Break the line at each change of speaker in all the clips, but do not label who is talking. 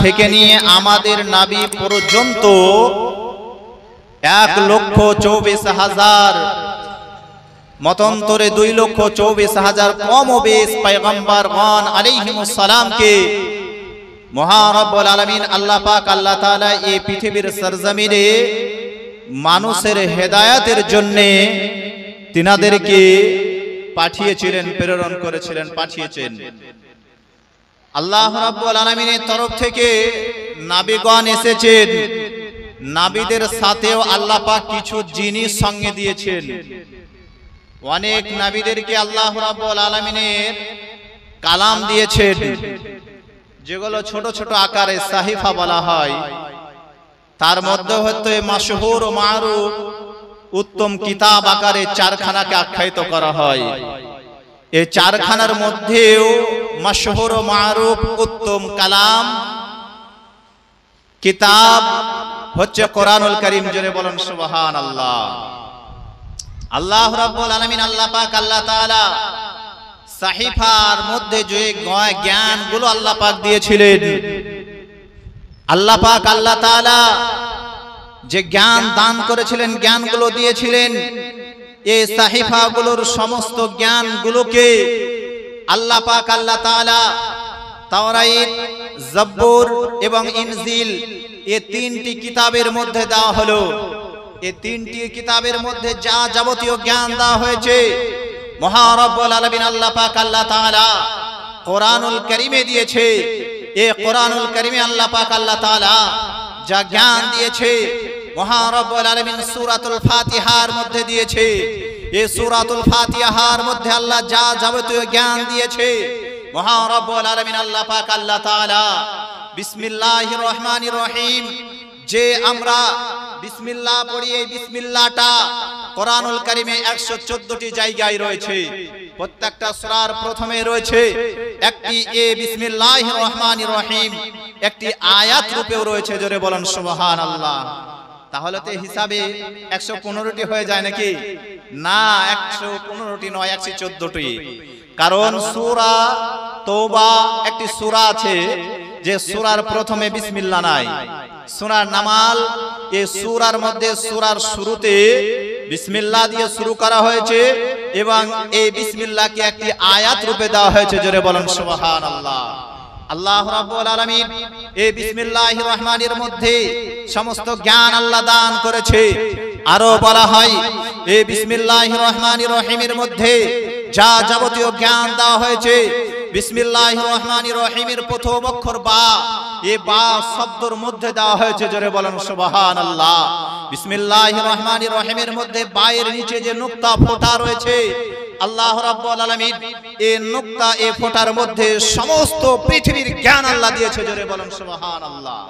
থেকে নিয়ে আমাদের নবী পর্যন্ত 1,24,000 মতান্তরে 2,24,000 কম ও বেশ পয়গম্বরগণ আলাইহিমুস সালামকে মহান রব্বুল আলামিন আল্লাহ পাক আল্লাহ তাআলা এই পৃথিবীর সরজমিনে মানুষের হেদায়েতের জন্য তিনাদেরকে পাঠিয়েছিলেন, প্রেরণ করেছিলেন, পাঠিয়েছেন। আল্লাহ রাব্বুল আলামিনের তরফ থেকে নবীগণ এসেছেন, নবীদের সাথেও আল্লাহ পাক কিছু জিনিস সঙ্গে দিয়েছেন। অনেক নবীদেরকে আল্লাহ রাব্বুল আলামিনের কালাম দিয়েছেন, যেগুলো ছোট ছোট আকারে সাহিফা বলা হয়। তার মধ্যে হয়তো মাশহুর ও মারুফ উত্তম কিতাব আকারে 4খানাকে আখ্যায়িত করা হয়। এই 4খানার মধ্যেও মাশহুর ও মারুফ উত্তম কালাম কিতাব হচ্ছে কোরআনুল কারীম। জোরে বলেন সুবহানাল্লাহ। আল্লাহ রাব্বুল আলামিন আল্লাহ পাক আল্লাহ তাআলা সাহিফার মধ্যে যে জ্ঞানগুলো আল্লাহ পাক দিয়েছিলেন, আল্লাহ পাক আল্লাহ তাআলা যে জ্ঞান দান করেছিলেন, জ্ঞানগুলো দিয়েছিলেন, এই সাহিফাগুলোর সমস্ত জ্ঞানগুলোকে আল্লাহ পাক আল্লাহ তাআলা তাওরাত, জব্বুর এবং ইনজিল এই 3টি কিতাবের মধ্যে দেওয়া হলো। এই 3টি কিতাবের মধ্যে যা যাবতীয় জ্ঞান দেওয়া হয়েছে মহান রব্বুল আলামিন আল্লাহ পাক আল্লাহ তাআলা কোরআনুল কারীমে দিয়েছে। এই কোরআনুল কারীমে আল্লাহ পাক আল্লাহ তাআলা যা জ্ঞান দিয়েছে মহান রব্বুল আলামিন সূরাতুল ফাতিহার মধ্যে দিয়েছে। এই সূরাতুল ফাতিহার মধ্যে আল্লাহ যা যাবতীয় জ্ঞান দিয়েছে মহান রব্বুল আলামিন আল্লাহ পাক আল্লাহ তাআলা বিসমিল্লাহির রহমানির রহিম, যে আমরা বিসমিল্লাহ পড়ি, এই বিসমিল্লাহটা কোরআনুল কারীমে 114টি জায়গায় রয়েছে। প্রত্যেকটা সূরার প্রথমে রয়েছে একটি বিসমিল্লাহির রহমানির রহিম, একটি আয়াত রূপেও রয়েছে। জোরে বলেন সুবহানাল্লাহ। তাহলে তো হিসাবে 115টি হয়ে যায় নাকি? না, 115টি নয়, 114টি। কারণ সূরা তওবা একটি সূরা আছে যে সূরার প্রথমে বিসমিল্লাহ নাই। সূরা নামাল এই সূরার মধ্যে সূরার শুরুতে বিসমিল্লাহ দিয়ে শুরু করা হয়েছে এবং এই বিসমিল্লাহকে একটি আয়াত রূপে দেওয়া হয়েছে। জোরে বলেন সুবহানাল্লাহ। আল্লাহ রাব্বুল আলামিন এই বিসমিল্লাহির রহমানির মধ্যে সমস্ত জ্ঞান আল্লাহ দান করেছে। আরো বলা হয় এই বিসমিল্লাহির রহমানির রহিমের মধ্যে যা যাবতীয় জ্ঞান দেওয়া হয়েছে বিসমিল্লাহির রহমানির রহিমের প্রথম অক্ষর বা, এই বা শব্দের মধ্যে দেওয়া হয়েছে। জোরে বলেন সুবহানাল্লাহ। বিসমিল্লাহির রহমানির রহিমের মধ্যে বায়ের নিচে যে নুক্তা ফোঁটা রয়েছে আল্লাহ রাব্বুল আলামিন এই নুক্তা এই ফোঁটার মধ্যে সমস্ত পৃথিবীর জ্ঞান আল্লাহ দিয়েছে। জোরে বলেন সুবহানাল্লাহ।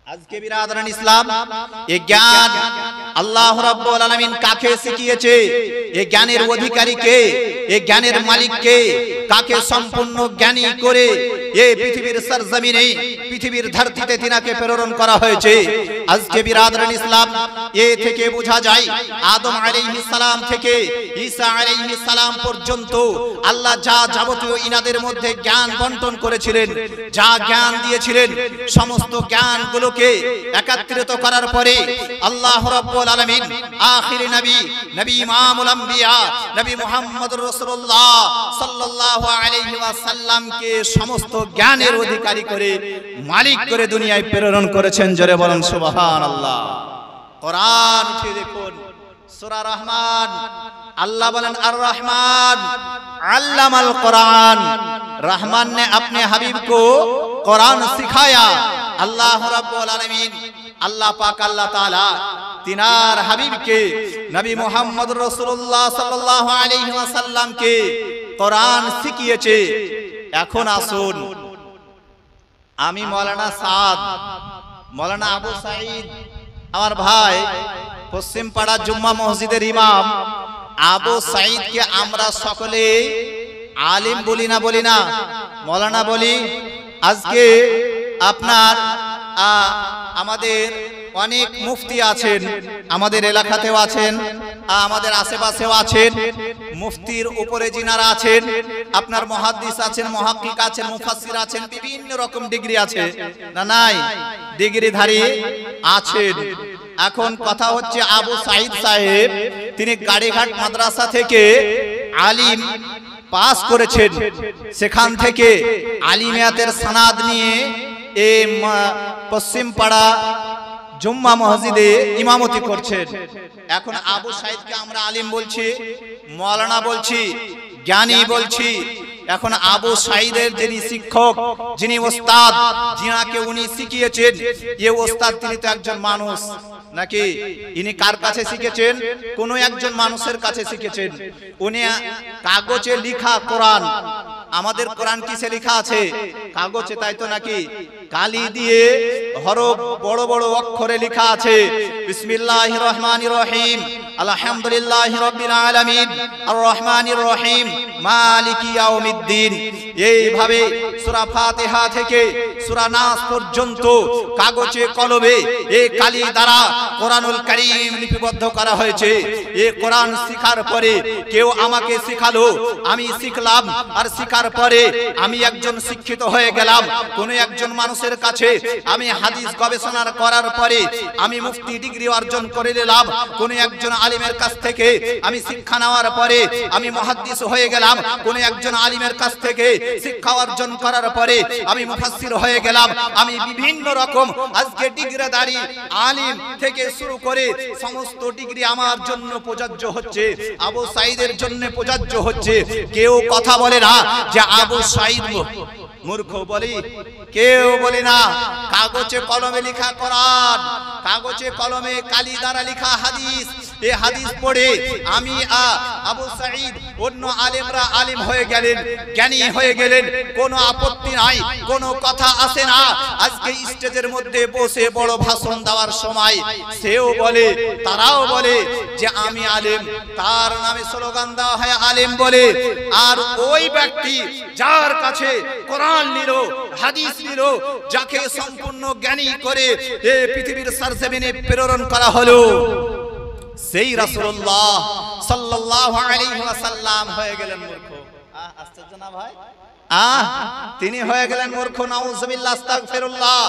আজকে বিরাদরান ইসলাম, এই জ্ঞান আল্লাহ রাব্বুল আলামিন কাকে শিখিয়েছে, এই জ্ঞানের অধিকারী কে, এই জ্ঞানের মালিক কে, কাকে সম্পূর্ণ জ্ঞানী করে এই পৃথিবীর সরজমিনে পৃথিবীর ধরতিতে তিনাকে প্রেরণ করা হয়েছে। আজকে বিরাদরান ইসলাম, এ থেকে বোঝা যায় আদম আলাইহিস সালাম থেকে ঈসা আলাইহিস সালাম পর্যন্ত আল্লাহ যা যাবতীয় ইনাদের মধ্যে জ্ঞান বন্টন করেছিলেন, যা জ্ঞান দিয়েছিলেন, সমস্ত জ্ঞানগুলোকে একত্রিত করার পরে আল্লাহ রাব্বুল আলামিন আখির নবী, নবী ইমামুল আম্বিয়া, নবী মুহাম্মদুর রাসূলুল্লাহ সাল্লাল্লাহু আলাইহি ওয়াসাল্লামকে সমস্ত জ্ঞানের অধিকারী করে, মালিক করে দুনিয়ায় প্রেরণ করেছেন। জোরে বলেন সুবহানাল্লাহ। কোরআন উঠিয়ে দেখুন, সূরা রহমান, अल्लाह बोलें আর रहमान अल्लामाल कुरान। रहमान ने अपने हबीब को कुरान सिखाया। अल्लाह रब्बुल आलमीन अल्लाह पाक अल्लाह ताला तिनार हबीब के नबी मुहम्मद रसूलुल्लाह सल्लल्लाहु अलैहि वसल्लम के कुरान শিখিয়েছে। এখন আসুন আমি মৌলানা সাদ, মৌলানা আবু সাঈদ আমার ভাই পশ্চিম পাড়া জুম্মা মসজিদের ইমাম আবু সাঈদ কে আমরা সকলে আলিম বলি না মৌলানা বলি। আজকে আপনার আমাদের অনেক মুফতি আছেন, আমাদের এলাকাতেও আছেন, আমাদের আশেপাশেও আছেন। মুফতির উপরে যিনারা আছেন, আপনার মুহাদ্দিস আছেন, মুহাক্কিক আছেন, মুফাসসির আছেন, বিভিন্ন রকম ডিগ্রি আছে না? নাই, ডিগ্রিধারী আছেন। এখন কথা হচ্ছে আবু সাঈদ সাহেব তিনি গাড়িঘাট মাদ্রাসা থেকে আলিম পাস করেছেন, সেখান থেকে আলিমিয়াতের সনদ নিয়ে এই পশ্চিম পাড়া জুম্মা মসজিদে ইমামতি করছেন। এখন আবু সাঈদকে আমরা আলিম বলছি, মাওলানা বলছি, জ্ঞানী বলছি। এখন আবু সাঈদের যিনি শিক্ষক, যিনি ওস্তাদ, যিনাকে উনি শিখিয়েছেন, এই ওস্তাদ তিনি তো একজন মানুষ নাকি? ইনি কার কাছে শিখেছেন? কোন একজন মানুষের কাছে শিখেছেন। উনি কাগজে লেখা কোরআন, আমাদের কোরআন কিসে লেখা আছে? কাগজে, তাই তো নাকি? কালি দিয়ে হরফ বড় বড় অক্ষরে লেখা আছে বিসমিল্লাহির রহমানির রহিম, আলহামদুলিল্লাহি রাব্বিল আলামিন, আর রহমানির রহিম, মালিকি ইয়াউমিদ্দিন। এইভাবে সূরা ফাতিহা থেকে সূরা নাস পর্যন্ত কাগজে কলমে এই কালি দ্বারা কোরআনুল কারীম লিপিবদ্ধ করা হয়েছে। এই কোরআন শিখার পরে কেউ আমাকে শিখালো, আমি শিখলাম, আর শিখার পরে আমি একজন শিক্ষিত হয়ে গেলাম। কোন একজন মানুষের কাছে আমি হাদিস গবেষণা করার পরে আমি মুফতি ডিগ্রি অর্জন করে নিলাম। কোন একজন আলিমের কাছ থেকে আমি শিক্ষা নেওয়ার পরে আমি মুহাদ্দিস হয়ে গেলাম। কোন একজন আলিমের কাছ থেকে শিক্ষা অর্জন করার পরে আমি মুফাসসির হয়ে গেলাম। আমি বিভিন্ন রকম আজকে ডিগ্রিধারী আলিম থেকে শুরু করে সমস্ত ডিগ্রি আমার জন্য প্রযোজ্য হচ্ছে, আবু সাঈদের জন্য প্রযোজ্য হচ্ছে। কেউ কথা বলে না যে আবু সাঈদ মূর্খ, বলি কেউ বলে না। কাগজে কলমে লেখা কোরআন, কাগজে কলমে কালি দ্বারা লেখা হাদিস, এই হাদিস পড়ে আমি আবু সাঈদ, অন্য আলেমরা আলিম হয়ে গেলেন, জ্ঞানী হয়ে গেলেন, কোনো আপত্তি নাই, কোনো কথা আসে না। আজকে স্টেজের মধ্যে বসে বড় ভাষণ দেওয়ার সময় সেও বলে, তারাও বলে যে আমি আলেম, তার নামে স্লোগান দেওয়া হয় আলেম বলে। আর ওই ব্যক্তি যার কাছে কোরআন নিল, হাদিস নিল, যাকে সম্পূর্ণ জ্ঞানী করে এই পৃথিবীর সরজমিনে প্রেরণ করা হলো, সেই রাসূলুল্লাহ সাল্লাল্লাহু আলাইহি ওয়াসাল্লাম হয়ে গেলেন মূর্খ। আশ্চর্য না ভাই? তিনি হয়ে গেলেন মূর্খ, নাউযুবিল্লাহ, আস্তাগফিরুল্লাহ।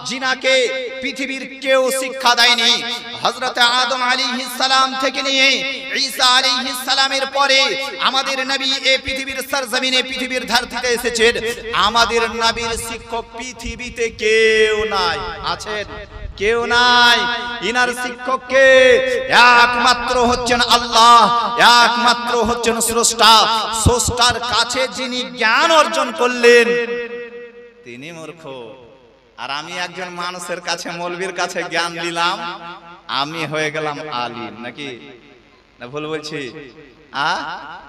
যিনাকে পৃথিবীর কেউ শিক্ষা দেয়নি। হযরত আদম আলাইহিস সালাম থেকে নিয়ে ঈসা আলাইহিস সালামের পরে আমাদের নবী এই পৃথিবীর সরজমিনে, পৃথিবীর ধরতিতে এসেছেন। আমাদের নবীর শিক্ষক পৃথিবীতে কেউ নাই। আছেন? কেউ নাই। ইনার শিক্ষককে একমাত্র হচ্ছেন আল্লাহ, একমাত্র হচ্ছেন স্রষ্টা। স্রষ্টার কাছে যিনি জ্ঞান অর্জন করলেন তিনি মূর্খ। আর আমি একজন মানুষের কাছে, মৌলবীর কাছে জ্ঞান দিলাম, আমি হয়ে গেলাম আলিম নাকি? না ভুল বলছি?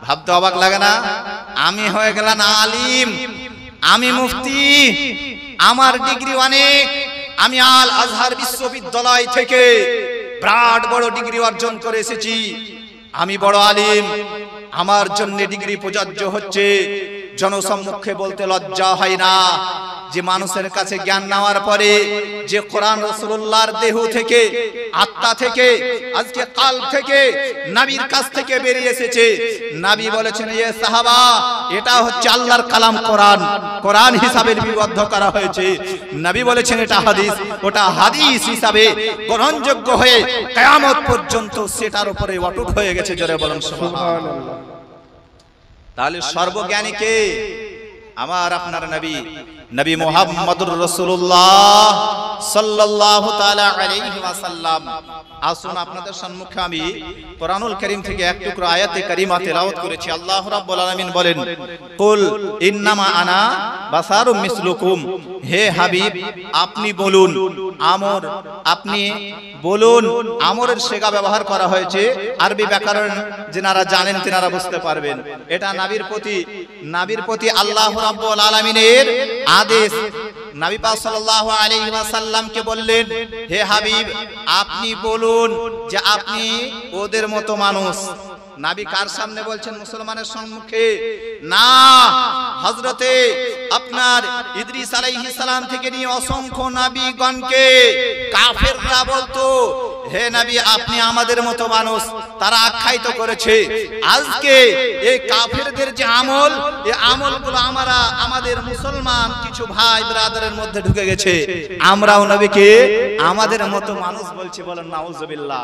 ভাবতে অবাক লাগে না? আমি হয়ে গেলাম আলিম, আমি মুফতি, আমার ডিগ্রি অনেক, আমি আল আজহার বিশ্ববিদ্যালয় থেকে বিরাট বড় ডিগ্রি অর্জন করে এসেছি, আমি বড় আলিম, আমার জন্য ডিগ্রি প্রযোজ্য হচ্ছে। জনসম্মুখে বলতে লজ্জা হয় না যে মানুষের কাছে জ্ঞান নেওয়ার পরে যে কোরআন রাসূলুল্লাহর দেহ থেকে, আত্মা থেকে, আজকে কাল থেকে, নবীর কাছ থেকে বেরিয়ে এসেছে। নবী বলেছেন, এ সাহাবা, এটা হচ্ছে আল্লাহর কালাম কোরআন, কোরআন হিসাবে লিপিবদ্ধ করা হয়েছে। নবী বলেছেন এটা হাদিস, ওটা হাদিস হিসাবে গ্রহণযোগ্য হয়ে কিয়ামত পর্যন্ত সেটার উপরে অটুট হয়ে গেছে। জোরে বলুন সুবহানাল্লাহ। তাহলে সর্বজ্ঞানী কে? আমার আপনার নবী, নবী মুহাম্মদুর রাসূলুল্লাহ সাল্লাল্লাহু তাআলা আলাইহি ওয়াসাল্লাম। আসুন আপনাদের সম্মুখে আমি কোরআনুল কারীম থেকে এক টুকরো আয়াতে কারিমা তেলাওয়াত করেছি। আল্লাহ রাব্বুল আলামিন বলেন, কুল ইন্নামা আনা বাসারুম মিসলুকুম, হে হাবিব আপনি বলুন, আমর, আপনি বলুন। আমরের সেগা ব্যবহার করা হয়েছে, আরবি ব্যাকরণ যারা জানেন তেনারা বুঝতে পারবেন। এটা নবীর প্রতি আল্লাহ রাব্বুল আলামিনের আদেশ। নবী পাক সাল্লাল্লাহু আলাইহি ওয়াসাল্লামকে বললেন, হে হাবিব আপনি বলুন যে আপনি ওদের মতো মানুষ, নবী কার সামনে বলছেন? মুসলমানের সম্মুখে না, হযরতে আপনার ইদ্রিস আলাইহিস সালাম থেকে নিয়ে অসংখ্য নবীগণকে কাফেররা বলতো, হে নবী আপনি আমাদের মতো মানুষ, তারা আখ্যায়িত করেছে। আজকে এই কাফেরদের যে আমল, এই আমলগুলো আমাদের মুসলমান কিছু ভাই ব্রাদারের মধ্যে ঢুকে গেছে। আমরাও নবীকে আমাদের মতো মানুষ বলছি, বলেন নাউজুবিল্লাহ,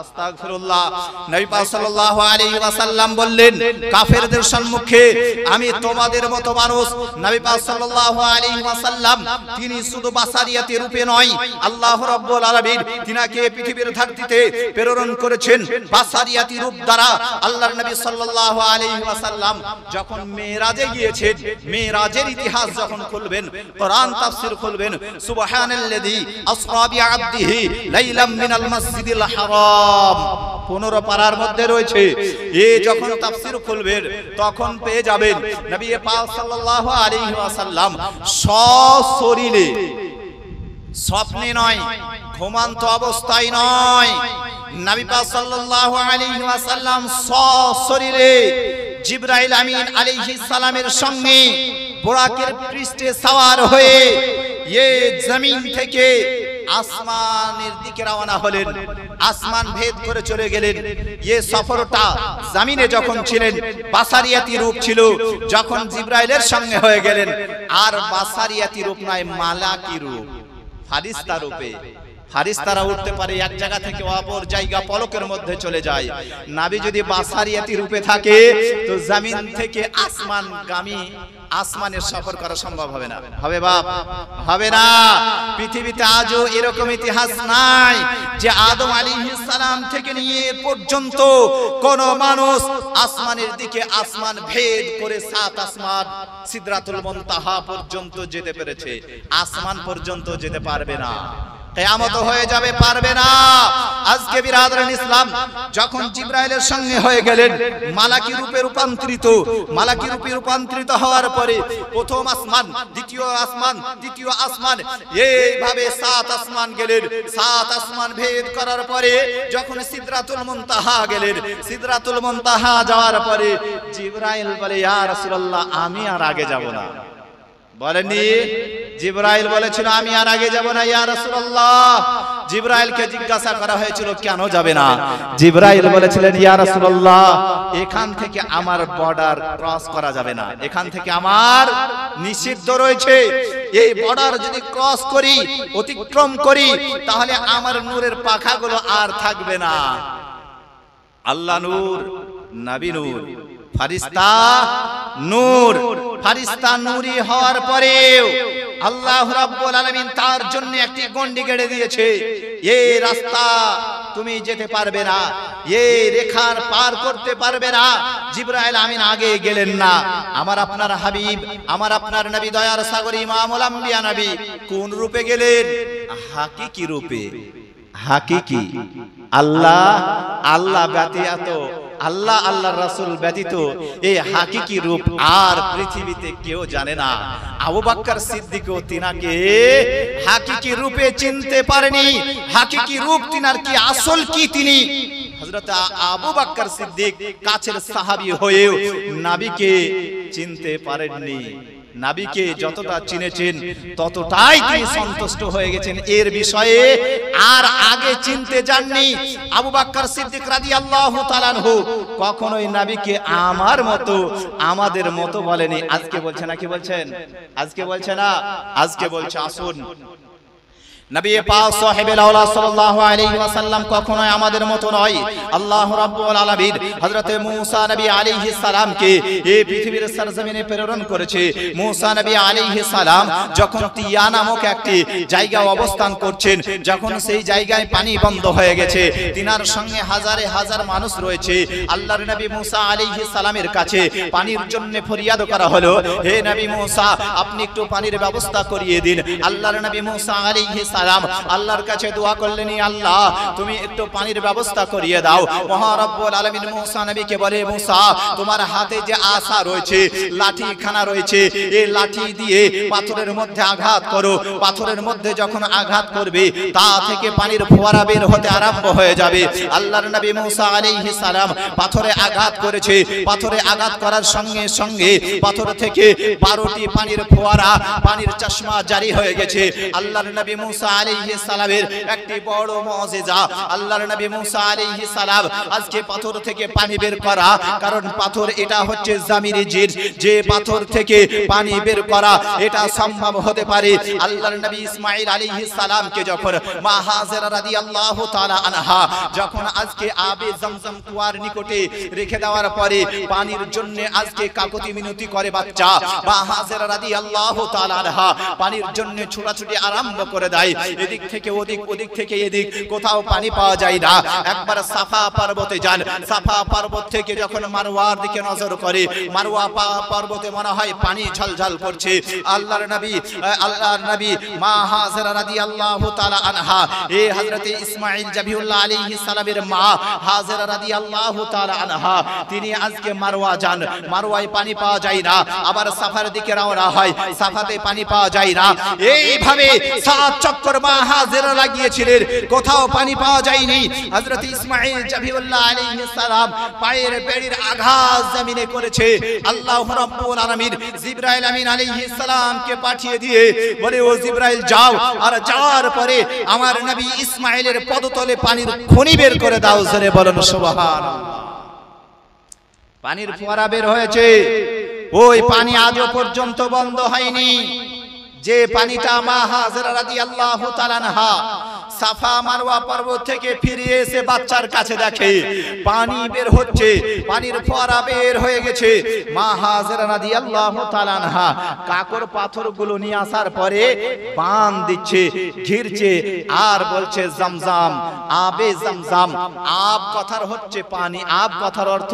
আস্তাগফিরুল্লাহ। নবী পাক সাল্লাল্লাহু আলাইহি ওয়াসাল্লাম বললেন কাফেরদের সম্মুখে, আমি তোমাদের মতো মানুষ। নবী পাক সাল্লাল্লাহু আলাইহি ওয়াসাল্লাম তিনি শুধু বাসারিয়াতি রূপে নয়, আল্লাহ রাব্বুল আলামিন তিনাকে পৃথিবীর ধারতিতে প্রেরণ করেছেন বাসারিয়াতি রূপ দ্বারা। আল্লাহর নবী সাল্লাল্লাহু আলাইহি ওয়াসাল্লাম যখন মেরাজে গিয়েছেন, মেরাজের ইতিহাস যখন খুলবেন, কোরআন তাফসীর খুলবেন, সুবহানাল্লাযী আসরা বিআবদিহি লাইলাম মিনাল মাসজিদিল হারাম 15 পারার মধ্যে রয়েছে। এই যখন তাফসীর খুলবেন তখন পেয়ে যাবেন নবী পাক সাল্লাল্লাহু আলাইহি ওয়াসাল্লাম সশরীরে, স্বপ্নে নয়, ঘুমান্ত অবস্থায় নয়, নবী পাক সাল্লাল্লাহু আলাইহি ওয়াসাল্লাম সশরীরে জিবরাইল আমিন আলাইহিস সালামের সঙ্গে বুরাকের পৃষ্ঠে সওয়ার হয়ে এই জমিন থেকে আসমানের দিকে রওনা হলেন, আসমান ভেদ করে চলে গেলেন। এই সফরটা জমিনে যখন ছিলেন বাসারিয়াতি রূপ ছিল, যখন জিবরাইলের সঙ্গে হয়ে গেলেন আর বাসারিয়াতি রূপ নয়, মালাকি রূপ, ফারিস্তা রূপে। ফারিস্তারা উঠতে পারে এক জায়গা থেকে অপর জায়গা, পলকের মধ্যে চলে যায়। নবী যদি বাসারিয়াতি রূপে থাকে তো জমিন থেকে আসমানগামী আসমানের সফর করা সম্ভব হবে না। হবে বাপ? হবে না। পৃথিবীতে আজও এরকম ইতিহাস নাই যে আদম আলাইহিস সালাম থেকে নিয়ে পর্যন্ত কোন মানুষ আসমানের দিকে আসমান ভেদ করে 7 আসমান সিদরাতুল মুনতাহা পর্যন্ত যেতে পেরেছে। আসমান পর্যন্ত যেতে পারবে না, কিয়ামত হয়ে যাবে, পারবে না। আজকে বিরাদরান ইসলাম যখন জিবরাইলের সঙ্গে হয়ে গেলেন মালাকি রূপে রূপান্তরিত, মালাকি রূপে রূপান্তরিত হওয়ার পরে প্রথম আসমান, দ্বিতীয় আসমান, তৃতীয় আসমান, এইভাবে 7 আসমান গেলেন। 7 আসমান ভেদ করার পরে যখন সিদরাতুল মুনতাহা গেলেন, সিদরাতুল মুনতাহা যাওয়ার পরে জিবরাইল বলে, ইয়া রাসূলুল্লাহ আমি আর আগে যাব না। বলেননি? জিবরাইল বলেছিল আমি আর আগে যাব না ইয়া রাসূলুল্লাহ। জিবরাইলকে জিজ্ঞাসা করা হয়েছিল কেন যাবে না? জিবরাইল বলেছিলেন ইয়া রাসূলুল্লাহ এখান থেকে আমার বর্ডার ক্রস করা যাবে না, এখান থেকে আমার নিষিদ্ধ রয়েছে। এই বর্ডার যদি ক্রস করি, অতিক্রম করি, তাহলে আমার নূরের পাখাগুলো আর থাকবে না। আল্লাহ নূর, নবী নূর, ফারিস্তা নূর। ফারিস্তা নূরি হওয়ার পরেও আল্লাহ রাব্বুল আলামিন তার জন্য একটি গন্ডি গেড়ে দিয়েছে, এই রাস্তা তুমি যেতে পারবে না, এই রেখার পার করতে পারবে না। জিবরাইল আমিন আগে গেলেন না। আমার আপনার হাবিব, আমার আপনার নবী, দয়ার সাগর ইমামুল আম্বিয়া নবী কোন রূপে গেলেন? হাকিকি রূপে। হাকিকি আল্লাহ, আল্লাহ ব্যতীত, আল্লাহ আল্লাহর রাসূল ব্যতীত এই হাকিকি রূপ আর পৃথিবীতে কেউ জানে না। আবু বকর সিদ্দিকও তিনাকে হাকিকি রূপে চিনতে পারেনি। হাকিকি রূপ তিনার কি, আসল কি তিনি হযরত আবু বকর সিদ্দিক কাছের সাহাবী হয়েও নবীকে চিনতে পারেননি। নবীকে যতটা চিনেছেন ততটাই তিনি সন্তুষ্ট হয়ে গেছেন, এর বিষয়ে আর আগে চিনতে যাননি। আবু বকর সিদ্দিক রাদিয়াল্লাহু তাআলা আনহু কখনোই নবীকে আমার মতো, আমাদের মতো বলেনি। আজকে বলছে না, কি বলছেন? আজকে বলছে না, আজকে বলছে আসুন নবী পাক সাহেবুল আওলা সাল্লাল্লাহু আলাইহি ওয়াসাল্লাম কখনোই আমাদের মতো নয়। আল্লাহ রাব্বুল আলামিন হযরতে মূসা নবী আলাইহিস সালামকে এই পৃথিবীর সরজমিনে প্রেরণ করেছে। মূসা নবী আলাইহিস সালাম যখন তিয়া নামক একটি জায়গায় অবস্থান করছেন, যখন সেই জায়গায় পানি বন্ধ হয়ে গেছে, তিনার সঙ্গে হাজারে হাজার মানুষ রয়েছে। আল্লাহর নবী মূসা আলাইহিস সালামের কাছে পানির জন্য ফরিয়াদ করা হলো, হে নবী মূসা আপনি একটু পানির ব্যবস্থা করিয়ে দিন। আল্লাহর নবী মূসা আলাইহিস সালাম আল্লাহর কাছে দোয়া করলেন, আল্লাহ তুমি একটু পানির ব্যবস্থা করিয়ে দাও। মহারব্বুল আলামিন মুসা নবীকে বলে, মুসা তোমার হাতে যে আসা রয়েছে, লাঠিখানা রয়েছে, এই লাঠি দিয়ে পাথরের মধ্যে আঘাত করো। পাথরের মধ্যে যখন আঘাত করবে তা থেকে পানির ফোয়ারা বের হতে আরম্ভ হয়ে যাবে। আল্লাহর নবী মুসা আলাইহিস সালাম পাথরে আঘাত করেছে। পাথরে আঘাত করার সঙ্গে সঙ্গে পাথর থেকে 12টি পানির ফোয়ারা, পানির চশমা জারি হয়ে গেছে। আল্লাহর নবী মুসা আলাইহিস সালামের একটি বড় মুজিজা। আল্লাহর নবী মুসা আলাইহিস সালাম আজকে পাথর থেকে পানি বের করা, কারণ পাথর এটা হচ্ছে জামিরি জিন, যে পাথর থেকে পানি বের করা এটা সম্ভব হতে পারে। আল্লাহর নবী ইসমাঈল আলাইহিস সালামকে যখন মা হাজেরা রাদিয়াল্লাহু তাআলা আনহা যখন আজকে আবে জমজম কুয়ার নিকটে রেখে দেওয়ার পরে পানির জন্য আজকে কাকতি মিনতি করে বাচ্চা, মা হাজেরা রাদিয়াল্লাহু তাআলা আনহা পানির জন্য ছোটাছুটি আরম্ভ করে দেয়। এদিক থেকে ওদিক, ওদিক থেকে এদিক, কোথাও পানি পাওয়া যায় না। একবার সাফা পর্বতে যান। সাফা পর্বত থেকে যখন মারওয়ার দিকে নজর করে, মারওয়া পর্বতে মনে হয় পানি ঝলঝল করছে। আল্লাহর নবী মা হাজেরা রাদিয়াল্লাহু তাআলা আনহা, এই হযরতে ইসমাঈল জাবিহুল্লাহ আলাইহিস সালামের মা হাজেরা রাদিয়াল্লাহু তাআলা আনহা, তিনি আজকে মারওয়া যান। মারওয়ায় পানি পাওয়া যায় না। আবার সাফার দিকে রওনা হয়, সাফাতে পানি পাওয়া যায় না। এইভাবে 7 চক্কর মা হাজেরা লাগিয়েছিলেন, কোথাও পানি পাওয়া যায়নি। হযরত ইসমাঈল জাবিহুল্লাহ আলাইহিস সালাম পায়ের বেড়ির আঘাত জমিনে করেছে। আল্লাহ রাব্বুল আলামিন জিবরাইল আমিন আলাইহিস সালামকে পাঠিয়ে দিয়ে বলে, ও জিবরাইল যাও, আর যাওয়ার পরে আমার নবী ইসমাঈলের পদতলে পানির খনি বের করে দাও। জোরে বলেন সুবহানাল্লাহ। পানির ফোয়ারা বের হয়েছে। ওই পানি আজও পর্যন্ত বন্ধ হয়নি। যে পানিটা মা হাজেরা রাদিয়াল্লাহু তাআলা আনহা সাফা মারওয়া পর্বত থেকে ফিরে এসে বাচ্চার কাছে দেখে পানি বের হচ্ছে, পানির ফোয়ারা বের হয়ে গেছে। মা হাজেরা রাদিয়াল্লাহু তাআলা আনহা কাকর পাথরগুলো নিয়ে আসার পরে বান দিচ্ছে, ঘিরছে, আর বলছে জমজম, আবে জমজম। আব কথার হচ্ছে পানি, আব কথার অর্থ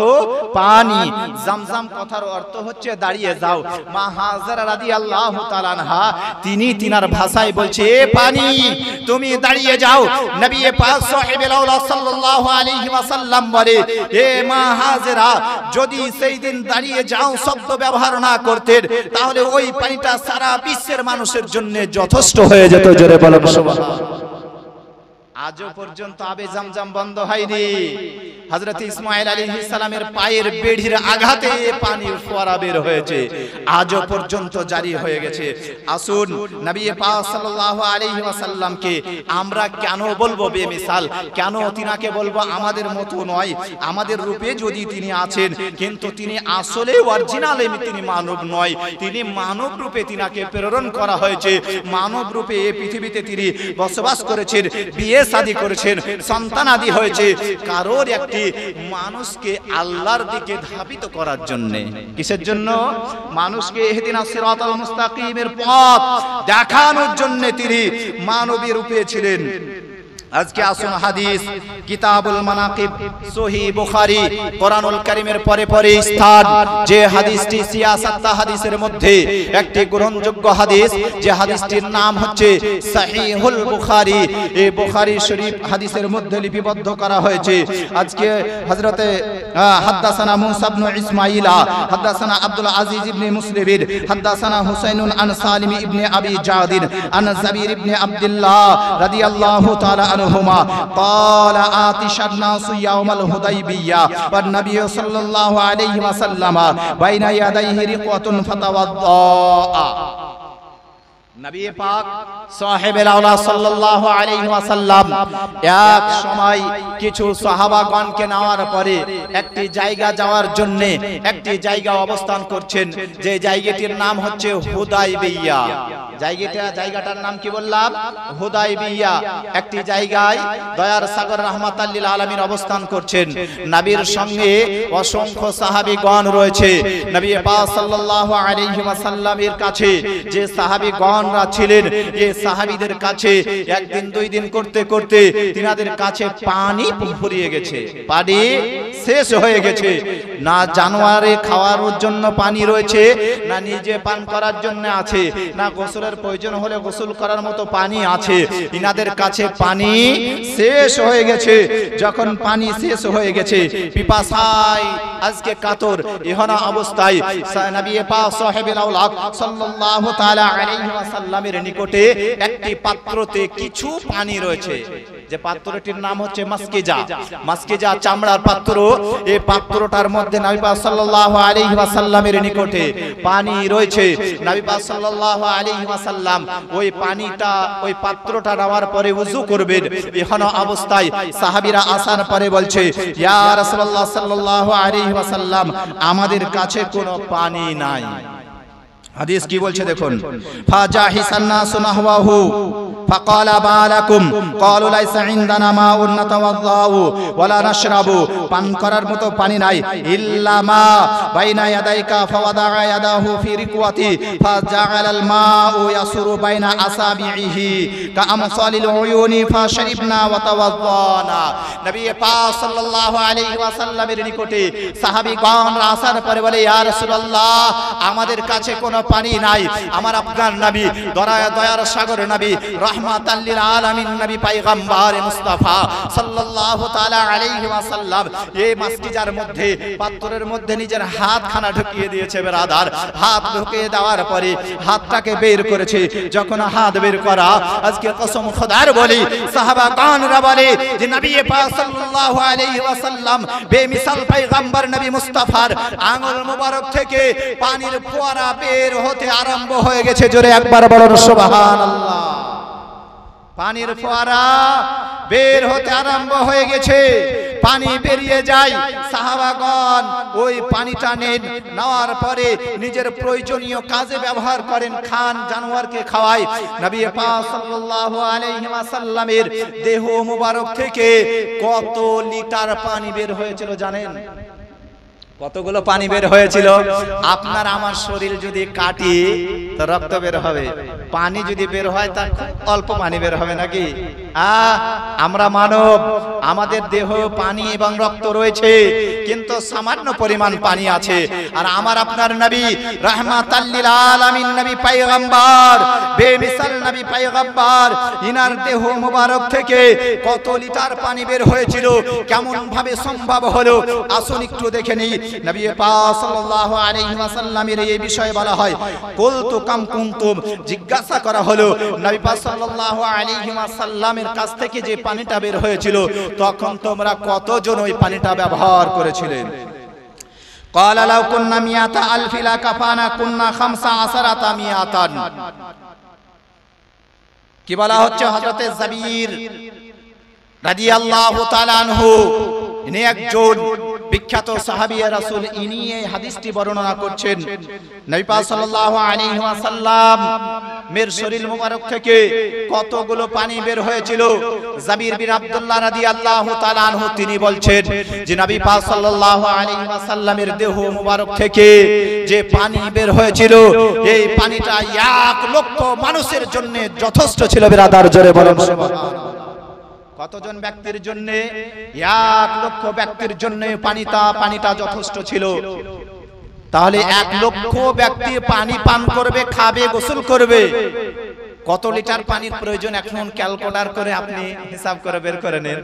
পানি, জমজম কথার অর্থ হচ্ছে দাঁড়িয়ে যাও। মা হাজেরা রাদিয়াল্লাহু তাআলা আনহা তিনি তিনার ভাষায় বলছে, এ পানি তুমি দাঁড়িয়ে যাও। নবী পাক সাহেবে আওলা সাল্লাল্লাহু আলাইহি ওয়াসাল্লাম বলে, হে মা হাজেরা, যদি সেই দিন দাঁড়িয়ে যাও শব্দ ব্যবহার না করতেন তাহলে ওই পানিটা সারা বিশ্বের মানুষের জন্য যথেষ্ট হয়ে যেত। জোরে বলো সুবহানাল্লাহ। আজও পর্যন্ত আবে জমজম বন্ধ হয়নি। হযরত ইসমাঈল আলাইহিস সালামের পায়ের বেড়ির আঘাতে পানির ফোয়ারা বের হয়েছে, আজও পর্যন্ত জারি হয়ে গেছে। আসুন নবী পাক সাল্লাল্লাহু আলাইহি ওয়াসাল্লামকে আমরা কেন বলবো বেমিসাল, কেন তিনাকে বলবো আমাদের মতো নয়? আমাদের রূপে যদি তিনি আছেন, কিন্তু তিনি আসলে অরিজিনালে তিনি মানব নয়। তিনি মানব রূপে তিনাকে প্রেরণ করা হয়েছে। মানব রূপে এই পৃথিবীতে তিনি বসবাস করেছেন, বিয়ে শাদী করেছেন, সন্তান আদি হয়েছে, কারোর একটি মানুষকে আল্লাহর দিকে ধাবিত করার জন্য। কিসের জন্য? মানুষকে ইহদিনাস সিরাতাল মুস্তাকিমের পথ দেখানোর জন্য তিনি মানবী রূপে ছিলেন। আজকে আসুন হাদিস কিতাবুল মানাকিব সহিহ বুখারী কোরআনুল কারীমের পরে পরে স্থান, যে হাদিসটি সিয়াসাত হাদিসের মধ্যে একটি গ্রহণযোগ্য হাদিস, যে হাদিসটির নাম হচ্ছে সহিহুল বুখারী। এই বুখারী শরীফ হাদিসের মধ্যে লিপিবদ্ধ করা হয়েছে। আজকে হযরতে হাদাসানা মুসা ইবনে ইসমাঈলা, হাদাসানা আব্দুল আজিজ ইবনে মুসলিমির, হাদাসানা হুসাইনুন আন সালিম ইবনে আবি জাদিন আন জাবির ইবনে আব্দুল্লাহ রাদিয়াল্লাহু তাআলা عنهما قال آتش الناس يوم الهديبية والنبي صلى الله عليه وسلم بين يديه رقوة فتوضأ। নবী পাক সাহেবে আওলা সাল্লাল্লাহু আলাইহি ওয়াসাল্লাম এক সময় কিছু সাহাবাগণকে নেওয়ার পরে একটি জায়গা যাওয়ার জন্য একটি জায়গা অবস্থান করছেন, যে জায়গাটির নাম হচ্ছে হুদাইবিয়া। জায়গাটার নাম কি বললাম? হুদাইবিয়া। একটি জায়গায় দয়ার সাগর রাহমাতাল লিল আলামিন অবস্থান করছেন। নবীর সঙ্গে অসংখ্য সাহাবীগণ রয়েছে। নবী পাক সাল্লাল্লাহু আলাইহি ওয়াসাল্লামের কাছে যে সাহাবীগণ ছিলেন, এই সাহাবীদের কাছে একদিন দুই দিন করতে করতে তিনাদের কাছে পানি ফুরিয়ে গেছে, পানি শেষ হয়ে গেছে। না জানোয়ারে খাওয়ার জন্য পানি রয়েছে, না নিজে পান করার জন্য আছে, না গোসলের প্রয়োজন হলে গোসল করার মতো পানি আছে। ইনাদের কাছে পানি শেষ হয়ে গেছে। যখন পানি শেষ হয়ে গেছে, পিপাসায় আজকে কাতর এহনা অবস্থায় নবী পাক সাহেবুল আওলাদ সাল্লাল্লাহু তাআলা আলাইহি ওয়াসাল্লামের নিকটে একটি পাত্রতে কিছু পানি রয়েছে, যে পাত্রটির নাম হচ্ছে মাসকিজা। মাসকিজা চামড়ার পাত্র। এই পাত্রটার মধ্যে নবী পাক সাল্লাল্লাহু আলাইহি ওয়াসাল্লামের নিকটে পানি রয়েছে। নবী পাক সাল্লাল্লাহু আলাইহি ওয়াসাল্লাম ওই পানিটা, ওই পাত্রটা নেওয়ার পরে ওযু করবেন। এখনো অবস্থায় সাহাবীরা আসার পরে বলছে, ইয়া রাসূলুল্লাহ সাল্লাল্লাহু আলাইহি ওয়াসাল্লাম, আমাদের কাছে কোনো পানি নাই। হাদিস কি বলছে দেখুন, ফাজাহিসান নাসু নাহওয়াহু ফাকালা বালাকুম ক্বালু লাইসা ইনদানা মাউন নাতাওয়াদ্দাউ ওয়ালা নাশরাবু, পান করার মতো পানি নাই, ইল্লা মা বাইনা ইয়াদাইকা ফাওয়াদা ইয়াদাহু ফি রিকওয়াতি ফাজাআলাল মাউ ইয়াসুরু বাইনা আসাবিহি কাআমসালিল উয়ুনি ফাশরিবনা ওয়া তাওয়াদ্দানা। নবী পাক সাল্লাল্লাহু আলাইহি ওয়াসাল্লামের নিকটে সাহাবীগণ আসার পরে বলে, ইয়া রাসূলুল্লাহ, আমাদের কাছে কোনো পানি নাই। আমার আপনার নবী, দয়ার সাগর নবী, রাহমাতাল লিল আলামিন নবী পয়গম্বর মুস্তাফা সাল্লাল্লাহু তাআলা আলাইহি ওয়াসাল্লাম এই মাসকিজার মধ্যে, পাত্রের মধ্যে নিজের হাতখানা ঢুকিয়ে দিয়েছে বেরাদার। হাত ঢুকিয়ে দেওয়ার পরে হাতটাকে বের করেছে। যখন হাত বের করা, আজকে কসম খোদার বলি, সাহাবাগণরা বলে যে নবী পাক সাল্লাল্লাহু আলাইহি ওয়াসাল্লাম বেমিসাল পয়গম্বর নবী মুস্তাফার আঙ্গুল মোবারক থেকে পানির ফোয়ারা বের হতে আরম্ভ হয়ে গেছে। জোরে একবার বলুন সুবহানাল্লাহ। পানির ফোয়ারা বের হতে আরম্ভ হয়ে গেছে, পানি বেরিয়ে যায়। সাহাবাগণ ওই পানিটা নেওয়ার পরে নিজের প্রয়োজনীয় কাজে ব্যবহার করেন, খান, জানোয়ারকে খাওয়ায়। নবী পাক সাল্লাল্লাহু আলাইহি ওয়াসাল্লামের দেহ মুবারক থেকে কত লিটার পানি বের হয়েছিল জানেন? কতগুলো পানি বের হয়েছিল? আপনার আমার শরীর যদি কাটি তো রক্ত বের হবে, পানি যদি বের হয় তা অল্প পানি বের হবে নাকি? আমরা মানব, আমাদের দেহ পানি এবং রক্ত রয়েছে, কিন্তু সামান্য পরিমাণ পানি আছে। আর আমার আপনার নবী রাহমাতাল লিল আলামিন নবী পয়গম্বর, বেমিসাল নবী পয়গম্বর, ইনার দেহ মুবারক থেকে কত লিটার পানি বের হয়েছিল, কেমন ভাবে সম্ভব হলো আসুন একটু দেখে নিই। নবী পাক সাল্লাল্লাহু আলাইহি ওয়াসাল্লামের এই বিষয়ে বলা হয়, কুলতু কাম কুনতুম, জিজ্ঞাসা করা হলো নবী পাক সাল্লাল্লাহু আলাইহি ওয়াসাল্লামের কাছ থেকে যে পানিটা বের হয়েছিল, তখন তোমরা কতজন ওই পানিটা ব্যবহার করেছিলেন? ক্বালা লাউ কুন্না মিয়াতা আলফি লা কাফানা কুন্না 15 মিয়াতান। কি বলা হচ্ছে? হযরতে জাবির রাদিয়াল্লাহু তাআলা আনহু, ইনি একজন বিখ্যাত সাহাবী রাসূল, ইনি এই হাদিসটি বর্ণনা করছেন। নবী পাক সাল্লাল্লাহু আলাইহি ওয়াসাল্লাম মের শরীর মোবারক থেকে কতগুলো পানি বের হয়েছিল। জাবির বিন আব্দুল্লাহ রাদিয়াল্লাহু তাআলা আনহু তিনি বলছেন যে নবী পাক সাল্লাল্লাহু আলাইহি ওয়াসাল্লামের দেহ মোবারক থেকে যে পানি বের হয়েছিল, এই পানিটা 1 লক্ষ মানুষের জন্য যথেষ্ট ছিল। বিরাদার জোরে বলেন সুবহানাল্লাহ। কতজন ব্যক্তির জন্য? 1 লক্ষ ব্যক্তির জন্য পানিটা যথেষ্ট ছিল। তাহলে 1 লক্ষ ব্যক্তি পানি পান করবে, খাবে, গোসল করবে, কত লিটার পানির প্রয়োজন? এখন ক্যালকুলেটর করে আপনি হিসাব করে বের করে নেন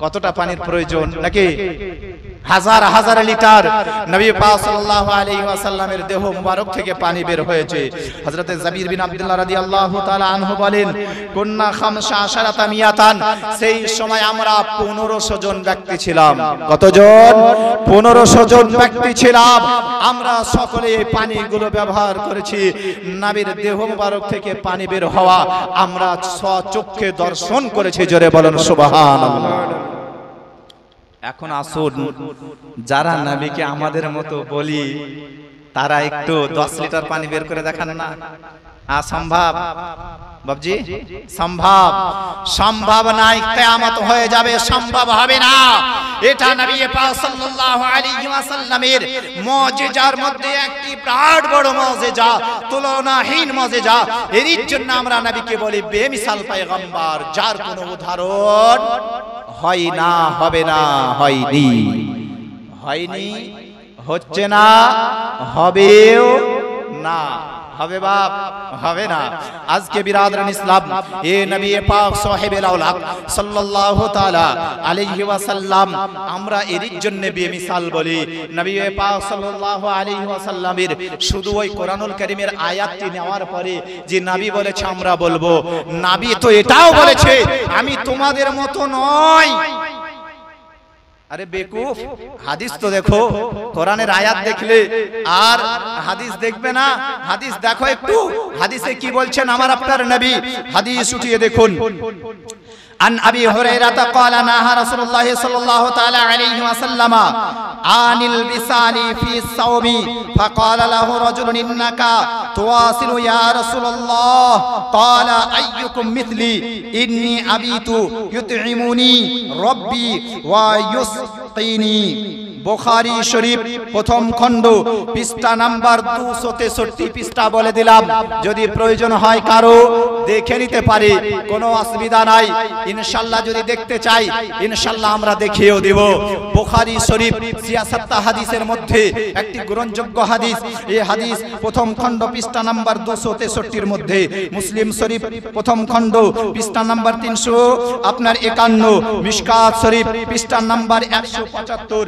কতটা পানির প্রয়োজন, নাকি হাজার হাজার লিটার নবী পাক সাল্লাল্লাহু আলাইহি ওয়াসাল্লামের দেহ মুবারক থেকে পানি বের হয়েছে। হযরতে জাবির বিন আব্দুল্লাহ রাদিয়াল্লাহু তাআলা আনহু বলেন, কুন্না 15 মিয়াতান, সেই সময় আমরা 1500 জন ব্যক্তি ছিলাম। কতজন? 1500 জন ব্যক্তি ছিলাম। আমরা সকলে এই পানিগুলো ব্যবহার করেছি। নবীর দেহ মুবারক থেকে পানি বের হওয়া আমরা স্বচক্ষে দর্শন করেছি। জোরে বলেন সুবহানাল্লাহ। এখন আসুন, যারা নবীকে আমাদের মতো বলি, তারা একটু 10 লিটার পানি বের করে দেখান না। সম্ভব বাবজি, সম্ভব সম্ভব নাই, কিয়ামত হয়ে যাবে, সম্ভব হবে না। এটা নবী পাক সাল্লাল্লাহু আলাইহি ওয়াসাল্লামের মুজিজার মধ্যে একটি বিরাট বড় মুজিজা, তুলনাহীন মুজিজা। এর জন্য আমরা নবীকে বলি বেমিসাল পয়গম্বর, যার কোনো উদাহরণ হয় না, হবে না, হয়নি, হয়নি, হচ্ছে না, হবেও না। হবে বাপ, হবে না। আজকে বিরাদরান ইসলাম, এ নবী পাক সাহেবুল আওলাদ সাল্লাল্লাহু তাআলা আলাইহি ওয়াসাল্লাম, আমরা এর জন্য বেমিসাল বলি। নবী পাক সাল্লাল্লাহু আলাইহি ওয়াসাল্লামের শুধু ওই কোরআনুল কারীমের আয়াতটি নেওয়ার পরে যে নবী বলেছে আমরা বলবো, নবী তো এটাও বলেছে আমি তোমাদের মতো নই। আরে বেকুফ, হাদিস তো দেখো, কোরআনের আয়াত দেখলে আর হাদিস দেখবে না? হাদিস দেখো একটু, হাদিসে কি বলছেন আমার আপনার নবী, হাদিস উঠিয়ে দেখুন। عن أبي هريرة قال نهى رسول الله صلى الله تعالى عليه وسلم عن الوصال في الصوم فقال له رجل إنك تواصل يا رسول الله قال أيكم مثلي إني أبيت يطعمني ربي ويسقيني। বুখারী শরীফ প্রথম খণ্ড পৃষ্ঠা নাম্বার 263 পৃষ্ঠা বলে দিলাম, যদি প্রয়োজন হয় কারো দেখে নিতে পারে, কোনো অসুবিধা নাই। ইনশাআল্লাহ যদি দেখতে চাই ইনশাআল্লাহ আমরা দেখিয়েও দেব। বুখারী শরীফ 66 হাদিসের মধ্যে একটি গ্রহণযোগ্য হাদিস। এই হাদিস প্রথম খণ্ড পৃষ্ঠা নাম্বার 263 এর মধ্যে, মুসলিম শরীফ প্রথম খণ্ড পৃষ্ঠা নাম্বার 351, মিশকাত শরীফ পৃষ্ঠা নাম্বার 175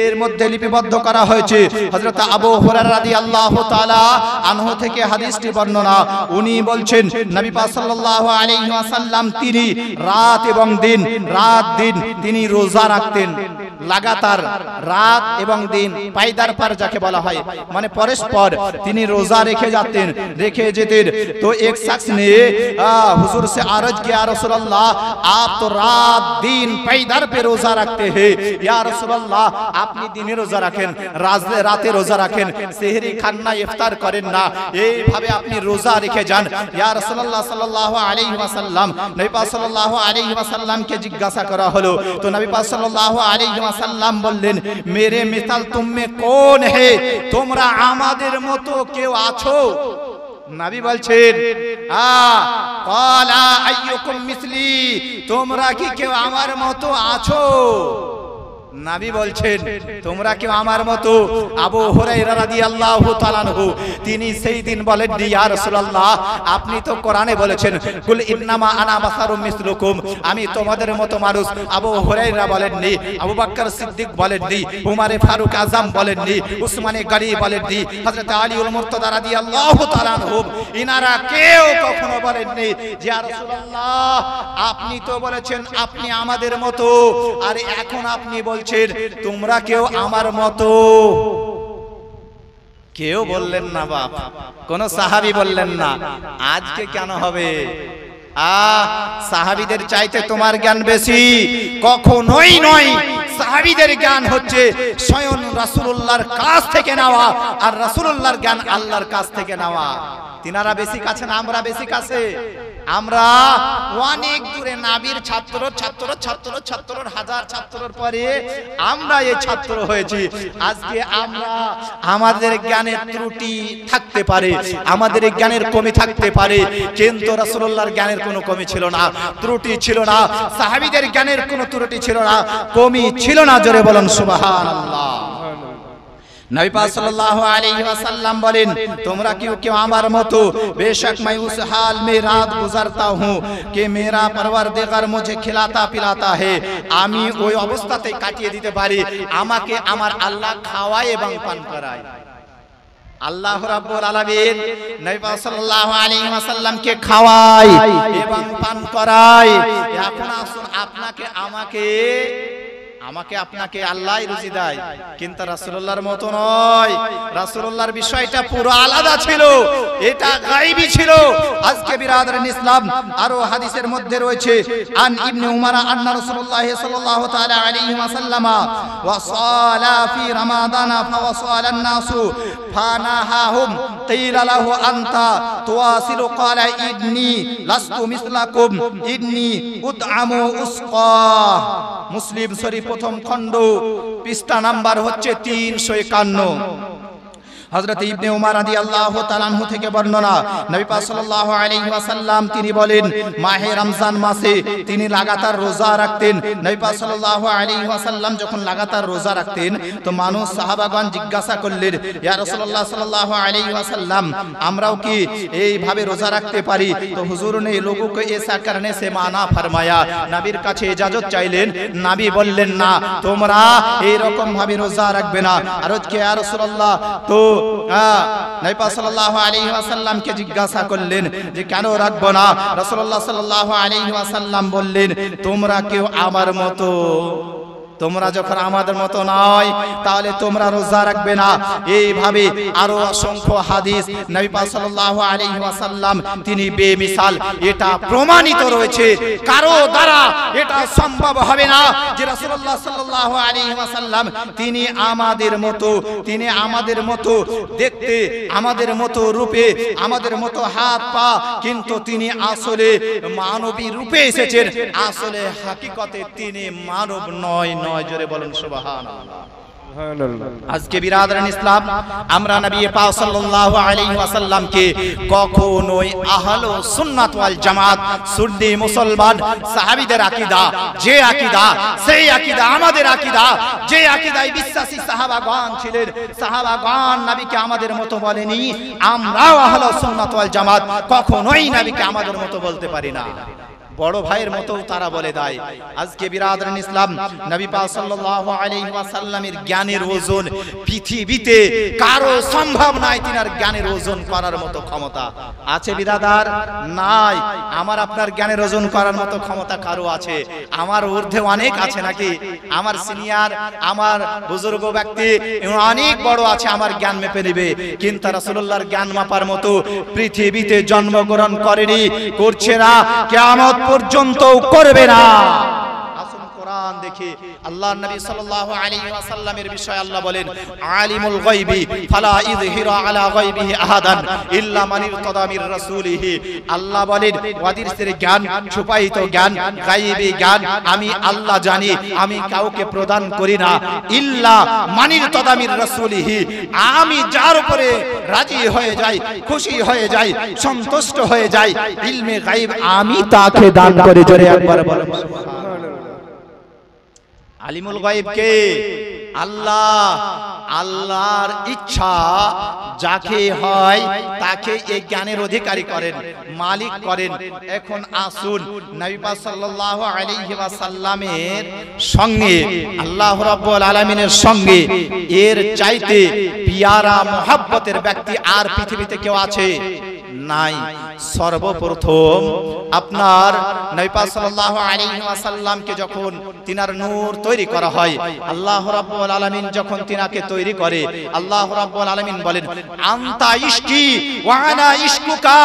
এর মধ্যে লিপিবদ্ধ করা হয়েছে। হযরত আবু হুরায়রা রাদিয়াল্লাহু তাআলা আনহু থেকে হাদিসটি বর্ণনা। উনি বলছেন নবী পাক সাল্লাল্লাহু আলাইহি ওয়াসাল্লাম তিনি রাত এবং দিন, রাত দিন তিনি রোজা রাখতেন, লাগাতার রাত এবং দিন, পায়দার পার যাকে বলা হয়, মানে পরস্পর তিনি রোজা রেখে যেতেন। তো এক শख्स ने हुजूर से अर्ज किया रसूल अल्लाह आप तो रात दिन पायदार पे रोजा रखते हैं, या रसूल अल्लाह আপনি দিনে রোজা রাখেন, রাতে রোজা রাখেন, সেহরি খান না, ইফতার করেন না, এইভাবে আপনি রোজা রেখে যান। ইয়া রাসূলুল্লাহ সাল্লাল্লাহু আলাইহি ওয়াসাল্লাম, নবী পাক সাল্লাল্লাহু আলাইহি ওয়াসাল্লামকে জিজ্ঞাসা করা হলো, তো নবী পাক সাল্লাল্লাহু আলাইহি ওয়াসাল্লাম বললেন মেরে মিসাল তুমে কোন হে, তোমরা আমাদের মতো কেউ আছো? নবী বলছেন ক্বালা আইয়ুকুম মিসলি, তোমরা কি কেউ আমার মতো আছো? নবী বলছেন তোমরা কি আমার মতো? আবু হুরায়রা রাদিয়াল্লাহু তাআলা আনহু তিনি সেই দিন বলেন ইয়া রাসূলুল্লাহ আপনি তো কোরআনে বলেছেন কুল ইন্নামা আনা বাসারুম মিসলুকুম, আমি তোমাদের মতো মানুষ। আবু হুরায়রা বলেননি, আবু বকর সিদ্দিক বলেননি, উমরে ফারুক আজম বলেননি, উসমানে গনি বলেননি, হযরত আলীউল মুর্তদা রাদিয়াল্লাহু তাআলা আনহু ইনারা কেউ কখনো বলেননি ইয়া রাসূলুল্লাহ আপনি তো বলেছেন আপনি আমাদের মতো, আর এখন আপনি বলছেন তোমরা কেউ আমার মতো। কেউ বললেন না বাপ, কোন সাহাবী বললেন না। আজকে কেন হবে? সাহাবীদের চাইতে তোমার জ্ঞান বেশি? কখনোই নয়। সাহাবীদের জ্ঞান হচ্ছে স্বয়ং রাসূলুল্লাহর কাছ থেকে নেওয়া, আর রাসূলুল্লাহর জ্ঞান আল্লাহর কাছ থেকে নেওয়া। তিনারা বেশি কাছে না, আমরা বেশি কাছে। আমরা অনেক দূরে, নাবির ছাত্র ছাত্র ছাত্র ছাত্র হাজার ছাত্রর পরে আমরা এই ছাত্র হয়েছি। আজকে আমরা আমাদের জ্ঞানের ত্রুটি থাকতে পারে, আমাদের জ্ঞানের কমি থাকতে পারে, কিন্তু রাসূলুল্লাহর জ্ঞানের কোনো কমি ছিল না, ত্রুটি ছিল না। সাহাবীদের জ্ঞানের কোনো ত্রুটি ছিল না, কমি ছিল না। জোরে বলেন সুবহানাল্লাহ। नबी पाक सल्लल्लाहु अलैहि वसल्लम बोलें तुमरा क्यों আমার মতো बेशक मैं उस हाल में रात गुजरता हूँ कि मेरा परवरदिगार मुझे खिलाता पिलाता है, আমি ওই অবস্থাতে কাটিয়ে দিতে পারি, আমাকে আমার আল্লাহ খাওয়ায় এবং পান করায়। আল্লাহ রাব্বুল আলামিন নবী পাক সাল্লাল্লাহু আলাইহি ওয়াসাল্লাম কে খাওয়ায় এবং পান করায়। এখন আসুন আপনাকে আমাকে আমাকে আপনাকে আল্লাহই রুজি দেয়, কিন্তু রাসূলুল্লাহর মতো নয়। রাসূলুল্লাহর বিষয়টা পুরো আলাদা ছিল, এটা গায়বী ছিল। আজকে বিরাদরান ইসলাম আরো হাদিসের মধ্যে রয়েছে আন ইবনে উমার আন্না রাসূলুল্লাহ সাল্লাল্লাহু তাআলা আলাইহি ওয়াসাল্লাম ওয়া সালা ফি রমাদানা ফাওয়াসালা الناس فنهاهم قيل له انت تواصل قال اني لست مثلكم اني ادعم اسقا মুসলিম শরীফ প্রথম খণ্ড পৃষ্ঠা নাম্বার হচ্ছে 351। হযরত ইবনে উমার রাদিয়াল্লাহু তাআলা আনহু থেকে বর্ণনা, নবী পাক সাল্লাল্লাহু আলাইহি ওয়াসাল্লাম তিনি বলেন মাহে রমজান মাসে তিনি লাগাতার রোজা রাখতেন। নবী পাক সাল্লাল্লাহু আলাইহি ওয়াসাল্লাম যখন লাগাতার রোজা রাখতেন তো মানুষ সাহাবাগণ জিজ্ঞাসা করলেন, ইয়া রাসূলুল্লাহ সাল্লাল্লাহু আলাইহি ওয়াসাল্লাম আমরাও কি এইভাবে রোজা রাখতে পারি? তো হুজুর ने लोगों को ऐसा करने से माना फरमाया, নবীর কাছে ইজাজত চাইলেন। নবী বললেন না, তোমরা এই রকম ভাবে রোজা রাখবে না। আর কে ইয়া রাসূলুল্লাহ, তো নবী পাক সাল্লাল্লাহু আলাইহি ওয়াসাল্লাম কে জিজ্ঞাসা করলেন যে কেন রাখবো না? রাসূলুল্লাহ সাল্লাল্লাহু আলাইহি ওয়াসাল্লাম বললেন, তোমরা কেউ আমার মতো, তোমরা যখন আমাদের মতো নয় তাহলে তোমরা রোজা রাখবে না। এইভাবে আরো অসংখ্য হাদিস নবী পাক সাল্লাল্লাহু আলাইহি ওয়াসাল্লাম তিনি বেমিসাল, এটা প্রমাণিত রয়েছে, কারো দ্বারা এটা সম্ভব হবে না যে রাসূলুল্লাহ সাল্লাল্লাহু আলাইহি ওয়াসাল্লাম তিনি আমাদের মতো, তিনি আমাদের মতো দেখতে, আমাদের মতো রূপে, আমাদের মতো হাত পা, কিন্তু তিনি আসলে মানবী রূপে এসেছেন। আসলে হাকিকতে তিনি মানব নয়। জোরে বলুন সুবহানাল্লাহ। আজকে বিরাদরান ইসলাম আমরা নবী পাক সাল্লাল্লাহু আলাইহি ওয়াসাল্লামকে কখনোই আহলে সুন্নাত ওয়াল জামাত সুন্নি মুসলমান সাহাবীদের আকীদা, যে আকীদা সেই আকীদা আমাদের আকীদা, যে আকীদায় বিশ্বাসী সাহাবাগণ ছিলেন, সাহাবাগণ নবীকে আমাদের মতো বলেনি, আমরাও আহলে সুন্নাত ওয়াল জামাত কখনোই নবীকে আমাদের মতো বলতে পারি না। বড় ভাইয়ের মতো তারা বলে দেয়। আজকে বিরাদরান ইসলাম নবী পাক সাল্লাল্লাহু আলাইহি ওয়াসাল্লামের জ্ঞানের ওজন পৃথিবীতে কারো সম্ভব নাই তিনার জ্ঞানের ওজন করার মতো ক্ষমতা আছে বিরাদার? নাই। আমার আপনার জ্ঞানের ওজন করার মতো ক্ষমতা কারো আছে? আমার ঊর্ধ্বে অনেক আছে নাকি? আমার সিনিয়র, আমার বুজুর্গ ব্যক্তি অনেক বড় আছে, আমার জ্ঞান মেপে নেবে, কিন্তু রাসূলুল্লাহর জ্ঞান মাপার মতো পৃথিবীতে জন্মগ্রহণ করেনি, করছে না, কিয়ামত পর্যন্ত করবে না। আসুন কোরআন দেখি আল্লাহর নবী সাল্লাল্লাহু আলাইহি ওয়াসাল্লামের বিষয়ে আল্লাহ বলেন, আলিমুল গায়বি ফালা ইযহিরা আলা গায়বিহি আহাদান ইল্লা মান ইরতাদা মির রাসূলিহি। আল্লাহ বলেন ওয়াদিসের জ্ঞান, ছুপায়িত জ্ঞান, গায়বী জ্ঞান আমি আল্লাহ জানি, আমি কাউকে প্রদান করি না, ইল্লা মান ইরতাদা মির রাসূলিহি, আমি যার উপরে রাজি হয়ে যাই, খুশি হয়ে যাই, সন্তুষ্ট হয়ে যাই, ইলমে গায়ব আমি তাকে দান করে। জোরে একবার বলেন সুবহানাল্লাহ। আলিমুল গায়ব কে? আল্লাহ। আল্লাহর ইচ্ছা যাকে হয় তাকে এই জ্ঞানের অধিকারী করেন, মালিক করেন। এখন আসুন নবী পাক সাল্লাল্লাহু আলাইহি ওয়াসাল্লামের সঙ্গে, আল্লাহ রাব্বুল আলামিনের সঙ্গে এর চাইতে পিয়ারা মুহাব্বতের ব্যক্তি আর পৃথিবীতে কেউ আছে? নাই। সর্বপ্রথম আপনার নবী পাক সাল্লাল্লাহু আলাইহি ওয়াসাল্লামকে যখন তিনার নূর তৈরি করা হয়, আল্লাহ রাব্বুল আলামিন যখন তিনাকে তৈরি করে, আল্লাহ রাব্বুল আলামিন বলেন আনতা ইশকি ওয়া আনা ইশকুকা।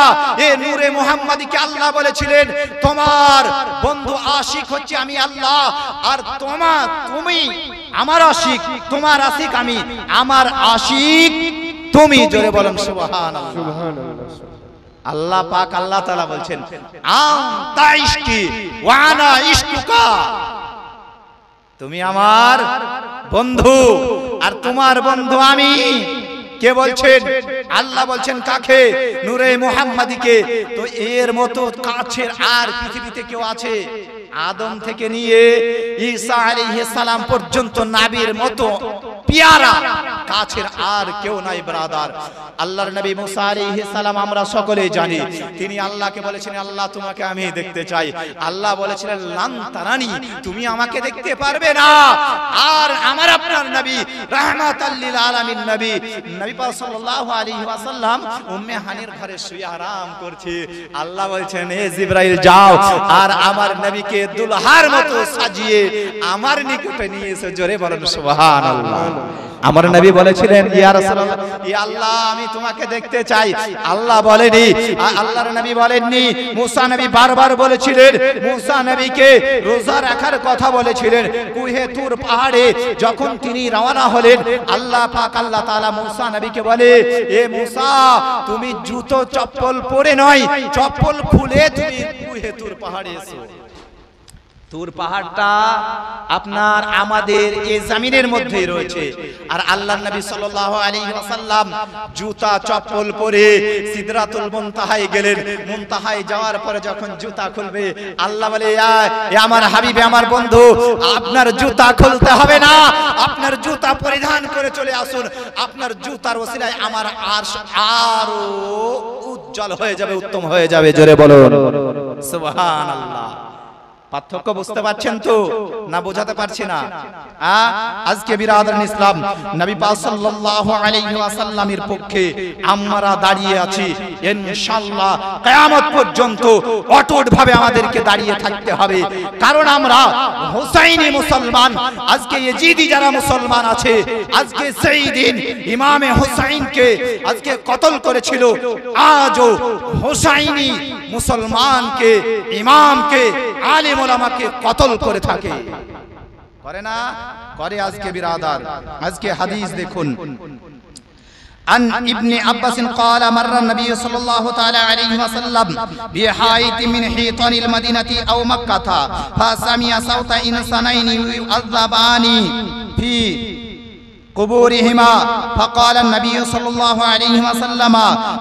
এ নূরে মুহাম্মাদীকে আল্লাহ বলেছিলেন তোমার বন্ধু আশিক হচ্ছে আমি আল্লাহ, আর তুমি আমার আশিক, তোমার আশিক আমি, আমার আশিক তুমি। জোরে বলেন সুবহানাল্লাহ। সুবহানাল্লাহ। আল্লাহ পাক আল্লাহ তাআলা বলছেন আনতা ইশকি ওয়া আনা ইশকুকা, তুমি আমার বন্ধু আর তোমার বন্ধু আমি। কে বলছেন? আল্লাহ বলছেন কাকে? নূরে মুহাম্মাদীকে। তো এর মতো কাছের আর পৃথিবীতে কেউ আছে? আদম থেকে নিয়ে ঈসা আলাইহিস সালাম পর্যন্ত নবীর মতো পিয়ারা কাছের আর কেউ নাই ব্রাদার। আল্লাহর নবী মুসা আলাইহিস সালাম আমরা সকলেই জানি, তিনি আল্লাহকে বলেছিলেন আল্লাহ তোমাকে আমি দেখতে চাই। আল্লাহ বলেছিলেন লান তারানি, তুমি আমাকে দেখতে পারবে না। আর আমার আপনার নবী রাহমাতাল লিল আলামিন নবী পাক সাল্লাল্লাহু আলাইহি ওয়াসাল্লাম উম্মে হানির ঘরে শুয়ে আরাম করছে। আল্লাহ বলছেন হে জিবরাইল যাও আর আমার নবীকে দুলহার মতো সাজিয়ে আমার নিকটে নিয়ে এসে, জোরে বলেন সুবহানাল্লাহ। আমার নবী বলেছিলেন ইয়া রাসূলুল্লাহ, ইয়া আল্লাহ আমি তোমাকে দেখতে চাই। আল্লাহ বলেনি, আল্লাহর নবী বলেননি। মুসা নবী বারবার বলেছিলেন, মুসা নবীকে রোজা রাখার কথা বলেছিলেন। কুহে তুর পাহাড়ে যখন তিনি রওনা হলেন, আল্লাহ পাক আল্লাহ তাআলা মুসা নবীকে বলে, এ মুসা তুমি জুতো চপ্পল পরে নয়, চপ্পল খুলে তুমি কুহে তুর পাহাড়ে এসো। তুর পাহাড়টা আপনার আমাদের এই জমিনের মধ্যেই রয়েছে। আর আল্লাহর নবী সাল্লাল্লাহু আলাইহি ওয়াসাল্লাম জুতা চপ্পল পরে সিদরাতুল মুনতাহায় গেলেন। মুনতাহায় যাওয়ার পরে যখন জুতা খুলবে, আল্লাহ বলে এ আমার হাবিবে, আমার বন্ধু, আপনার জুতা খুলতে হবে না, আপনার জুতা পরিধান করে চলে আসুন। আপনার জুতার ওসিলায় আমার আরশ আরো উজ্জ্বল হয়ে যাবে, উত্তম হয়ে যাবে। জোরে বলুন সুবহানাল্লাহ। পার্থক্য বুঝতে পারছেন তো, না বোঝাতে পারছি না? আজকে বিরাদরান ইসলাম নবী পাক সাল্লাল্লাহু আলাইহি ওয়াসাল্লামের পক্ষে আমরা দাঁড়িয়ে আছি। ইনশাআল্লাহ কিয়ামত পর্যন্ত অটুট ভাবে আমাদেরকে দাঁড়িয়ে থাকতে হবে, কারণ আমরা হুসাইনি মুসলমান। আজকে ইয়েজিদি যারা মুসলমান আছে, আজকে সেইদিন ইমামে হুসাইনকে আজকে কতল করেছিল, আজও হুসাইনি মুসলমানকে, ইমামকে, আলেম ওলামাকে কতল করে থাকে, করে না? করে। আজকে বিরাদার, আজকে হাদিস দেখুন। عن ابن عباس قال مر النبي صلى الله تعالى عليه وسلم بحائط من حيطان المدينة أو مكة فسمع صوت إنسانين يعذبان في قبورهما فقال النبي صلى الله عليه وسلم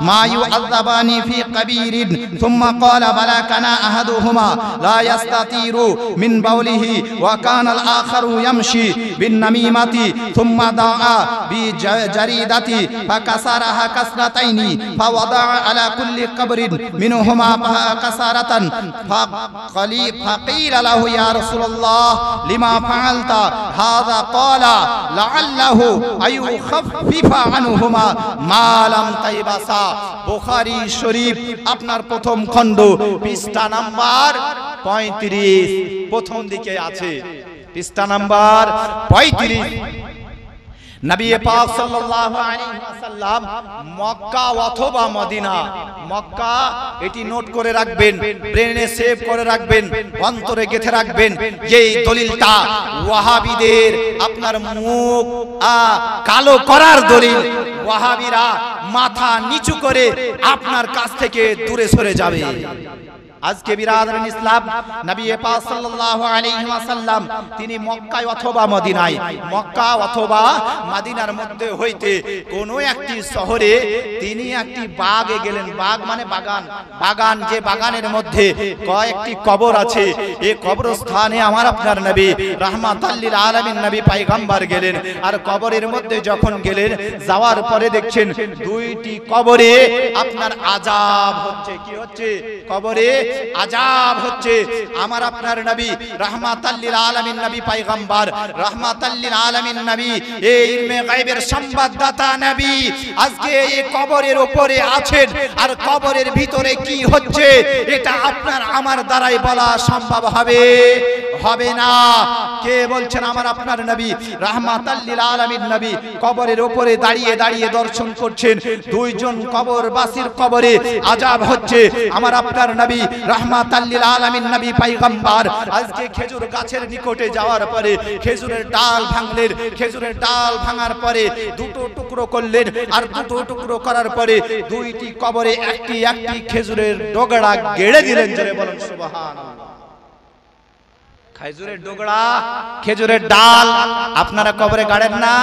ما يعذبان في قبير ثم قال بلى كان أحدهما لا يستطير من بوله وكان الآخر يمشي بالنميمة ثم دعا بجريدة فكسرها كسرتين فوضع على كل قبر منهما كسرة فقيل له يا رسول الله لما فعلت هذا؟ قال لعله আইয়ুখাফফিফ আনহুমা মা লাম তাইবাসা। বুখারী শরীফ আপনার প্রথম খণ্ড পৃষ্ঠা নাম্বার 35 প্রথম দিকে আছে, পৃষ্ঠা নাম্বার 35। নবী পাক সাল্লাল্লাহু আলাইহি ওয়াসাল্লাম মক্কা অথবা মদিনা, মক্কা এটি নোট করে রাখবেন, ব্রেনে সেভ করে রাখবেন, অন্তরে গেঁথে রাখবেন। এই দলিলটা ওয়াহাবীদের আপনার মুখ কালো করার দলিল। ওয়াহাবীরা মাথা নিচু করে আপনার কাছ থেকে দূরে সরে যাবে। আজকে বিরাদরান ইসলাম নবী পাক সাল্লাল্লাহু আলাইহি ওয়াসাল্লাম তিনি মক্কা অথবা মদিনায়, মক্কা অথবা মদিনার মধ্যে হইতে কোন একটি শহরে তিনি একটি বাগে গেলেন। বাগ মানে বাগান, বাগান, যে বাগানের মধ্যে কয়েকটি কবর আছে। এই কবরস্থানে আমার আপনার নবী রাহমাতাল লিল আলামিন নবী পয়গম্বর গেলেন। আর কবরের মধ্যে যখন গেলেন, যাওয়ার পরে দেখছেন দুইটি কবরে আপনার আযাব হচ্ছে। কি হচ্ছে? কবরে আযাব হচ্ছে। আমার আপনার নবী রাহমাতাল লিল আলামিন নবী পয়গম্বর রাহমাতাল লিল আলামিন নবী, এই ইলমে গায়বের সংবাদদাতা নবী আজকে এই কবরের উপরে আছেন। আর কবরের ভিতরে কি হচ্ছে এটা আপনার আমার দ্বারাই বলা সম্ভব হবে না। কে বলছেন? আমার আপনার নবী রাহমাতাল লিল আলামিন নবী কবরের উপরে দাঁড়িয়ে দাঁড়িয়ে দর্শন করছেন। দুইজন কবরবাসীর কবরে আযাব হচ্ছে। আমার আপনার নবী রাহমাতাল লিল আলামিন নবী পয়গম্বর আজকে খেজুর গাছের নিকটে যাওয়ার পরে খেজুরের ডাল ভাঙলেন। খেজুরের ডাল ভাঙার পরে দুটো টুকরো করলেন। আর দুটো টুকরো করার পরে দুইটি কবরে একটি একটি খেজুরের ডগড়া গেড়ে দিলেন। জোরে বলুন সুবহানাল্লাহ। খেজুরের ডগড়া, খেজুরের ডাল আপনারা কবরে গাড়েন না?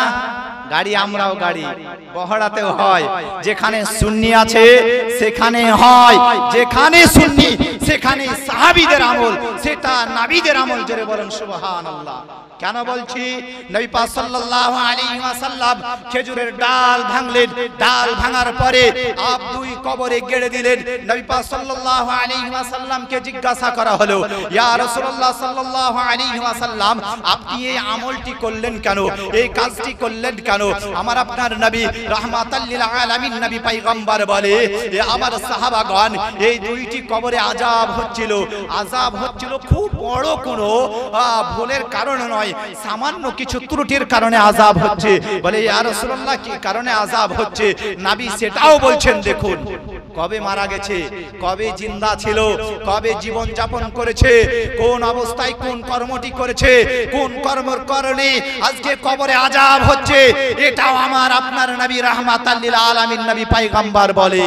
গাড়ি আমরাও গাড়ি, বহড়াতেও হয়। যেখানে সুন্নি আছে সেখানে হয়, যেখানে সুন্নি সেখানে সাহাবীদের আমল, সেটা নবীদের আমল। জোরে বলেন সুবহানাল্লাহ। কেন বলছি? নবী পাক সাল্লাল্লাহু আলাইহি ওয়াসাল্লাম খেজুরের ডাল ভাঙলেন, ডাল ভাঙার পরে আপ দুই কবরে গেড়ে দিলেন। নবী পাক সাল্লাল্লাহু আলাইহি ওয়াসাল্লামকে জিজ্ঞাসা করা হলো, ইয়া রাসূলুল্লাহ সাল্লাল্লাহু আলাইহি ওয়াসাল্লাম, আপনি এই আমলটি করলেন কেন, এই কাজটি করলেন কেন? আমার আপনার নবী রাহমাতাল লিল আলামিন নবী পয়গম্বর বলে, এ আমার সাহাবাগণ, এই দুইটি কবরে আযাব হচ্ছিল, আযাব হচ্ছিল খুব বড় কোনো ভুলের কারণে নয়, সামান্য কিছু ত্রুটির কারণে আযাব হচ্ছে। বলে, ইয়া রাসূলুল্লাহ, কি কারণে আযাব হচ্ছে? নবী সেটাও বলছেন। দেখুন, কবে মারা গেছে, কবে জিন্দা ছিল, কবে জীবন যাপন করেছে, কোন অবস্থায় কোন কর্মটি করেছে, কোন কর্মের কারণে আজকে কবরে আযাব হচ্ছে, এটাও আমার আপনার নবী রাহমাতাল লিল আলামিন নবী পয়গম্বর বলে।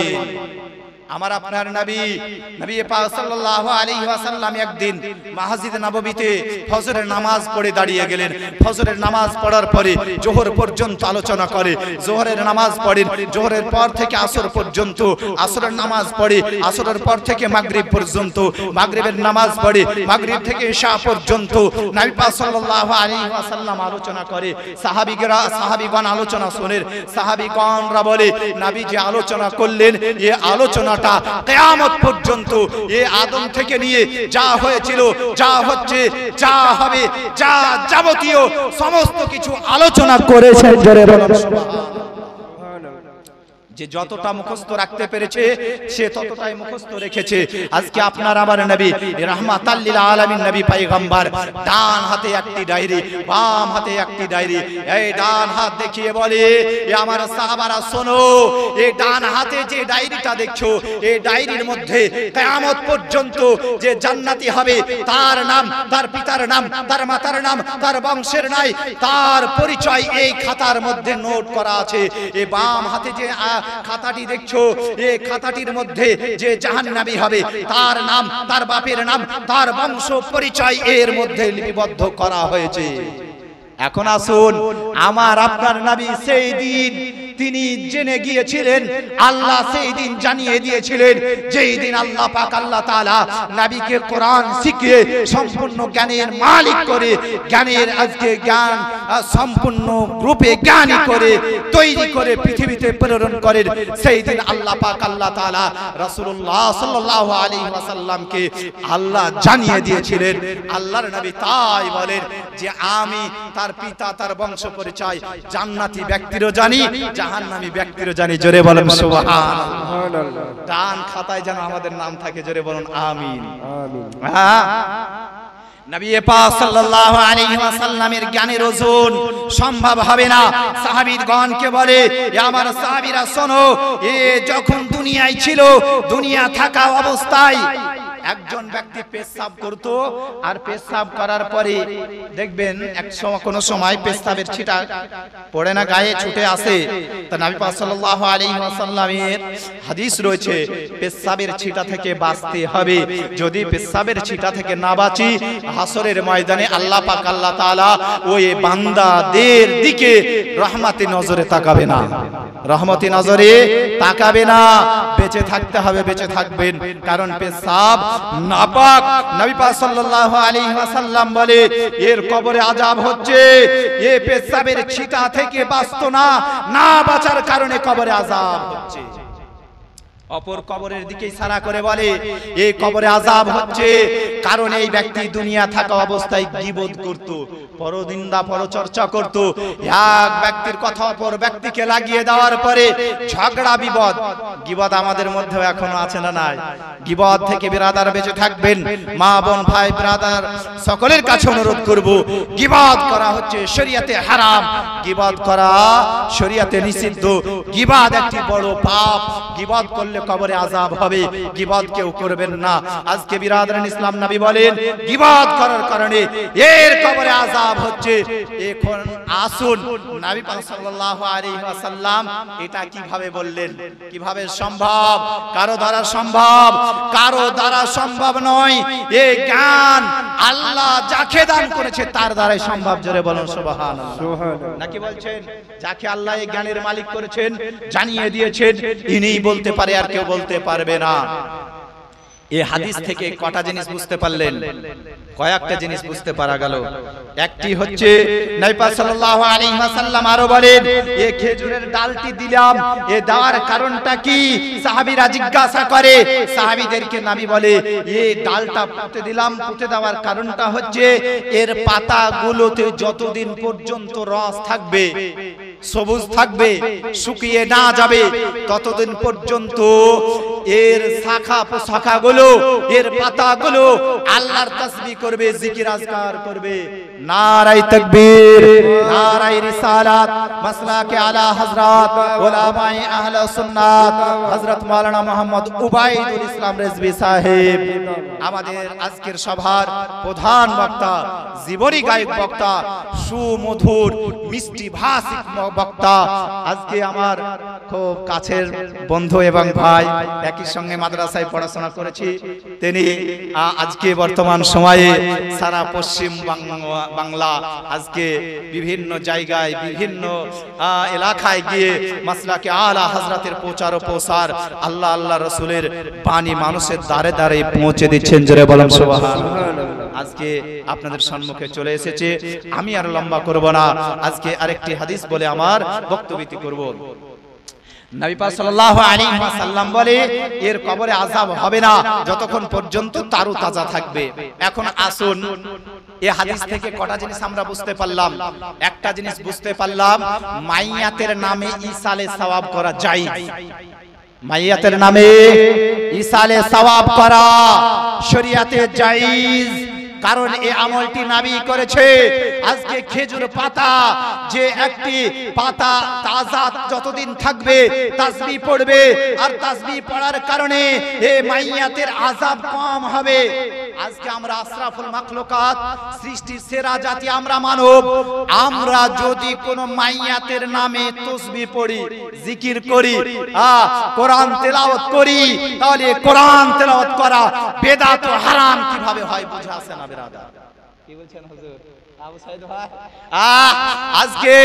আমার আপনার নবী পাক সাল্লাল্লাহু আলাইহি ওয়াসাল্লাম একদিন মসজিদ নববীতে ফজরের নামাজ পড়ে দাঁড়িয়ে গেলেন। ফজরের নামাজ পড়ার পরে জোহর পর্যন্ত আলোচনা করে, জোহরের নামাজ পড়েন, জোহরের পর থেকে আসর পর্যন্ত, আসরের নামাজ পড়ে, আসরের পর থেকে মাগরিব পর্যন্ত, মাগরিবের নামাজ পড়ে, মাগরিব থেকে ইশা পর্যন্ত নবী পাক সাল্লাল্লাহু আলাইহি ওয়াসাল্লাম আলোচনা করে। সাহাবীগণ আলোচনা শোনেন। সাহাবীগণরা বলে, নবী যে আলোচনা করলেন, এই আলোচনা কিয়ামত পর্যন্ত, এই আদম থেকে নিয়ে যা হয়েছিল, যা হচ্ছে, যা হবে, যা যাবতীয় সমস্ত কিছু আলোচনা করেছেন। জোরে বলুন সুবহানাল্লাহ। যে যতটা মুখস্থ রাখতে পেরেছে সে ততটাই মুখস্থ রেখেছে। আজকে আপনার আমার নবী রাহমাতাল লিল আলামিন নবী পয়গম্বর ডান হাতে একটি ডায়েরি, বাম হাতে একটি ডায়েরি। এই ডান হাত দেখিয়ে বলে, এ আমার সাহাবারা শোনো, এই ডান হাতে যে ডায়েরিটা দেখছো, এই ডায়েরির মধ্যে কিয়ামত পর্যন্ত যে জান্নাতি হবে তার নাম, তার পিতার নাম, তার মাতার নাম, তার বংশের নাই, তার পরিচয় এই খাতার মধ্যে নোট করা আছে। এই বাম হাতে যে খাতাটি দেখছো, এই খাতাটির মধ্যে যে জাহান্নামী হবে তার নাম, তার বাপের নাম, তার বংশ পরিচয় এর মধ্যে লিপিবদ্ধ করা হয়েছে। এখন আসুন, আমার আপনার নবী সেই দিন তিনি জেনে গিয়েছিলেন, আল্লাহ সেই দিন জানিয়ে দিয়েছিলেন, যেই দিন আল্লাহ পাক আল্লাহ তাআলা নবীকে কোরআন শিখিয়ে সম্পূর্ণ জ্ঞানের মালিক করে, জ্ঞানের আজকে জ্ঞান সম্পূর্ণ রূপে জ্ঞানী করে তৈরি করে পৃথিবীতে প্রেরণ করেন। সেই দিন আল্লাহ পাক আল্লাহ তাআলা রাসূলুল্লাহ সাল্লাল্লাহু আলাইহি ওয়াসাল্লামকে আল্লাহ জানিয়ে দিয়েছিলেন। আল্লাহর নবী তাই বলেন যে আমি তার পিতা, তার বংশ পরিচয় জান্নাতি ব্যক্তিরও জানি, জাহান্নামী ব্যক্তিরও জানি। জোরে বলেন সুবহানাল্লাহ। ডান খাতায় যেন আমাদের নাম থাকে। জোরে বলুন আমিন। নবী পাক সাল্লাল্লাহু আলাইহি ওয়াসাল্লামের জ্ঞানের ওজন সম্ভব হবে না। সাহাবীগণকে বলে, এ আমার সাহাবীরা শোনো, এ যখন দুনিয়ায় ছিল, দুনিয়া থাকা অবস্থায় একজন ব্যক্তি পেশাব করত, আর পেশাব করার পরে দেখবেন এক সময় কোন সময় পেশাবের ছিটা পড়ে না, গায়ে ছুটে আসে। তা নবী পাক সাল্লাল্লাহু আলাইহি ওয়াসাল্লামের হাদিস রয়েছে, পেশাবের ছিটা থেকে বাঁচতে হবে। যদি পেশাবের ছিটা থেকে না বাঁচি, হাসরের ময়দানে আল্লাহ পাক আল্লাহ তাআলা ওই বান্দাদের দিকে রহমতি নজরে তাকাবে না, রহমতি নজরে তাকাবে না। বেঁচে থাকতে হবে, বেঁচে থাকবেন, কারণ পেশাব নাপাক। নবী পাক সাল্লাল্লাহু আলাইহি ওয়াসাল্লাম বলে, এর কবরে আযাব হচ্ছে, এ পেশাবের ছিটা থেকে বাঁচতো না, না বাঁচার কারণে কবরে আযাব হচ্ছে। অপর কবরের দিকে ইশারা করে বলে, এই কবরে আযাব হচ্ছে কারণ এই ব্যক্তি দুনিয়া থাকা অবস্থায় গীবত করত, পরনিন্দা পরচর্চা করত। এক ব্যক্তির কথা অপর ব্যক্তিকে লাগিয়ে দেওয়ার পরে ঝগড়া বিবাদ। গীবত আমাদের মধ্যে এখনো আছে না নাই? গীবত থেকে বিরাদার বেঁচে থাকবেন। মা বোন ভাই ব্রাদার সকলের কাছে অনুরোধ করব, গীবত করা হচ্ছে শরীয়তে হারাম, গীবত করা শরীয়তে নিষিদ্ধ। গীবত একটি বড় পাপ, গীবত করলে কবরে আযাব হবে, গীবত কেউ করবেন না। আজকে বিরাদরান ইসলাম নবী বলেন, গীবত করার কারণে এর কবরে আযাব হচ্ছে। এখন আসুন, নবী পাক সাল্লাল্লাহু আলাইহি ওয়াসাল্লাম এটা কিভাবে বললেন, কিভাবে সম্ভব? কারো দ্বারা সম্ভব, কারো দ্বারা সম্ভব নয়। এই জ্ঞান আল্লাহ যাকে দান করেছে তার দ্বারাই সম্ভব। জোরে বলুন সুবহানাল্লাহ। নাকি বলছেন যাকে আল্লাহ এই জ্ঞানের মালিক করেছেন, জানিয়ে দিয়েছেন, ইনিই বলতে পারে, আর কেউ বলতে পারবে না। এই হাদিস থেকে কটা জিনিস বুঝতে পারলেন? কয়েকটা জিনিস বুঝতে পারা গেল। একটি হচ্ছে নবী পাক সাল্লাল্লাহু আলাইহি ওয়াসাল্লাম আরো বলেন, এই খেজুরের ডালটি দিলাম, এ দেওয়ার কারণটা কি? সাহাবীরা জিজ্ঞাসা করে, সাহাবীদেরকে নবী বলে, এই ডালটা পুঁতে দিলাম, পুঁতে দেওয়ার কারণটা হচ্ছে এর পাতাগুলোতে যতদিন পর্যন্ত রস থাকবে, সবুজ থাকবে, শুকিয়ে না যাবে, ততদিন পর্যন্ত এর শাখা প্রশাখাগুলো, এর পাতাগুলো আল্লাহর তাসবিহ করবে, জিকির আজকার করবে। নারায়ে তাকবীর, নারায়ে রিসালাত, মাসলাকে আলা হযরত উলামায়ে আহলে সুন্নাত হযরত মাওলানা মুহাম্মদ উবাইদুল ইসলাম রিজভী সাহেব, আমাদের আজকের সভার প্রধান বক্তা, জীবনী গায়ক বক্তা, সুমধুর মিষ্টি ভাষিক বক্তা। আজকে আমার খুব কাছের বন্ধু এবং ভাই, একই সঙ্গে মাদ্রাসায় পড়াশোনা করেছি। তিনি আজকে বর্তমান সময়ে সারা পশ্চিম বাংলা, আজকে বিভিন্ন জায়গায়, বিভিন্ন এলাকায় গিয়ে মাসলাকে আলা হযরতের প্রচার ও প্রসার, আল্লাহ আল্লাহ রাসূলের বাণী মানুষের দ্বারে দ্বারে পৌঁছে দিচ্ছেন। জোরে বলেন সুবহানাল্লাহ। আজকে আপনাদের সম্মুখে চলে এসেছে, আমি আর লম্বা করব না। আজকে আরেকটি হাদিস বলে আমার বক্তব্য করব। নবী পাক সাল্লাল্লাহু আলাইহি ওয়াসাল্লাম বলে, এর কবরে আযাব হবে না যতক্ষণ পর্যন্ত তারু তাজা থাকবে। এখন আসুন, এই হাদিস থেকে কটা জিনিস আমরা বুঝতে পারলাম? একটা জিনিস বুঝতে পারলাম, মাইয়াতের নামে ইসালে সওয়াব করা জায়েজ। মাইয়াতের নামে ইসালে সওয়াব করা শরীয়তে জায়েজ, কারণ এই আমলটি নবী করেছে। আজকে খেজুর পাতা, যে একটি পাতা তাজা যতদিন থাকবে তাসবিহ পড়বে, আর তাসবিহ পড়ার কারণে এই মাইয়াতের আযাব কম হবে। আজকে আমরা আশরাফুল মাখলুকাত, সৃষ্টির সেরা জাতি আমরা মানব, আমরা যদি কোন মাইয়াতের নামে তাসবিহ পড়ি, জিকির করি, কোরআন তেলাওয়াত করি, তাহলে কোরআন তেলাওয়াত করা বেদাত ও হারাম কিভাবে হয় বুঝে আসে না বিরাদার? কি বলছেন হুজুর? আবু সাইদ ভাই, আজকে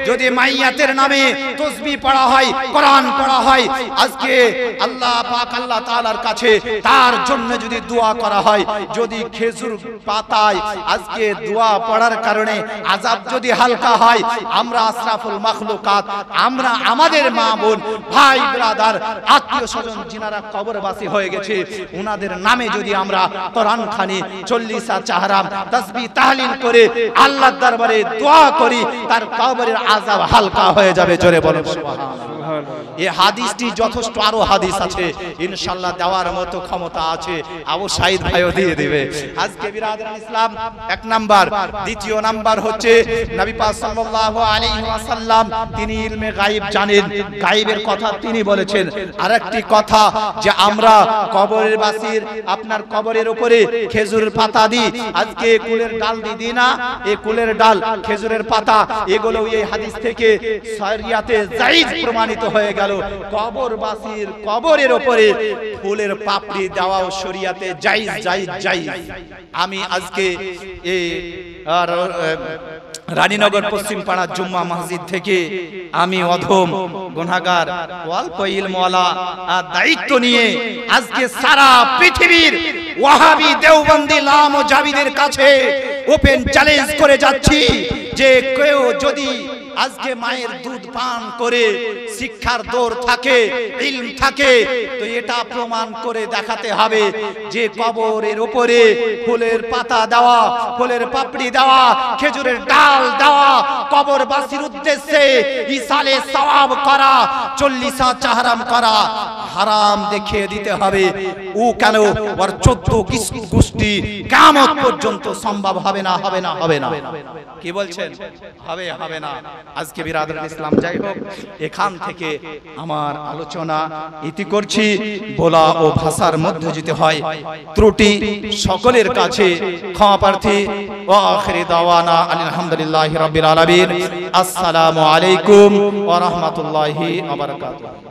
যদি মাইয়াতের নামে তাসবিহ পড়া হয়, কোরআন পড়া হয়, আজকে আল্লাহ পাক আল্লাহ তাআলার কাছে তার জন্য যদি দোয়া করা হয়, যদি খেজুর পাতায় আজকে দোয়া পড়ার কারণে আযাব যদি হালকা হয়, আমরা আশরাফুল মাখলুকাত, আমরা আমাদের মা বোন ভাই ব্রাদার আত্মীয় স্বজন যিনারা কবরবাসী হয়ে গেছে, ওনাদের নামে যদি আমরা কোরআন খানি 40 চাহরাম তাসবিহ তাহলিল করে আল্লাহর দরবারে দোয়া করি, তার কবরের আযাব হালকা হয়ে যাবে। জোরে বলুন সুবহানাল্লাহ। এই হাদিসটি যথেষ্ট, আরো হাদিস আছে ইনশাআল্লাহ, দেওয়ার মতো ক্ষমতা আছে। আবু সাইদ ভাইও দিয়ে দিবে। আজকে বিরাদরান ইসলাম এক নাম্বার। দ্বিতীয় নাম্বার হচ্ছে নবী পাক সাল্লাল্লাহু আলাইহি ওয়াসাল্লাম তিনি ইলমে গায়েব জানেন, গায়েবের কথা তিনি বলেছেন। আরেকটি কথা, যে আমরা কবরের বাসির আপনার কবরের উপরে খেজুরের পাতা দিই, আজকে কুলের ডাল দিই না, এই কুলের ডাল, খেজুরের পাতা, এগুলো এই হাদিস থেকে শরিয়াতে জায়েজ প্রমাণিত হয়ে গেল। কবরবাসীর কবরের উপরে ফুলের পাপড়ি দেওয়াও শরিয়াতে জায়েজ জায়েজ জায়েজ। আমি আজকে এই রানীনগর পশ্চিম পাড়া জুম্মা মসজিদ থেকে আমি অধম গুনাহগার অল্প ইলমওয়ালা দায়িত্ব নিয়ে আজকে সারা পৃথিবীর ওয়াহাবি দেওবন্দি লাম জাবিদের কাছে ওপেন চ্যালেঞ্জ করে যাচ্ছি, যে কেউ যদি আজকে মায়ের দুধ পান করে শিক্ষার দৌড় থাকে, ইলম থাকে, তো এটা প্রমাণ করে দেখাতে হবে যে কবরের উপরে ফুলের পাতা দেওয়া, ফুলের পাপড়ি দেওয়া, খেজুরের ডাল দেওয়া, কবরবাসীর উদ্দেশ্যে ইসালে সওয়াব করা, 40 চাহরাম করা হারাম দেখিয়ে দিতে হবে। ও কেন? ওর 14 গোষ্ঠী কিয়ামত পর্যন্ত সম্ভব হবে না, হবে না, হবে না। কি বলছেন? হবে, হবে না। আজকে বিরাদরান ইসলাম, যাই হোক, এখান থেকে আমার আলোচনা ইতি করছি। বলা ও ভাষার মধ্যে যদি হয় ত্রুটি, সকলের কাছে ক্ষমা প্রার্থী। ওয়া আখিরি দাওয়ানা আলহামদুলিল্লাহি রাব্বিল আলামিন। আসসালামু আলাইকুম ওয়া রাহমাতুল্লাহি ওয়া বারাকাতুহু।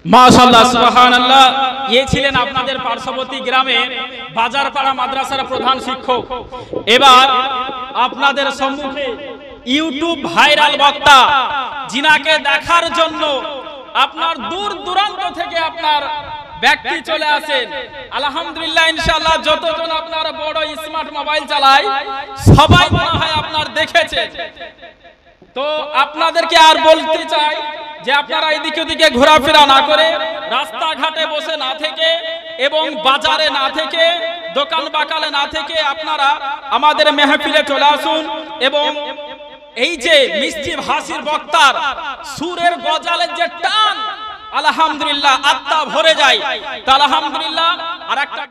মাশাআল্লাহ, সুবহানাল্লাহ। এই ছিলেন আপনাদের পার্শ্ববর্তী গ্রামে বাজারপাড়া মাদ্রাসার প্রধান শিক্ষক। এবার আপনাদের সম্মুখে ইউটিউব ভাইরাল বক্তা, যিনাকে দেখার জন্য আপনার দূর দূরান্ত থেকে আপনার ব্যক্তি চলে আসেন। আলহামদুলিল্লাহ, ইনশাআল্লাহ যতজন আপনার বড় স্মার্ট মোবাইল চালায় সবাই মনে হয় আপনার দেখেছে। তো আপনাদেরকে আর বলতে চাই যে আপনারা এদিকে ওদিকে ঘোরাফেরা না করে, রাস্তাঘাটে বসে না থেকে এবং বাজারে না থেকে, দোকান বাকালে না থেকে আপনারা আমাদের মেহফিলে চলে আসুন। এবং এই যে মিষ্টি ভাষীর বক্তার সুরের গজালের যে টান, আলহামদুলিল্লাহ আত্মা ভরে যায়। তা আলহামদুলিল্লাহ। আর একটা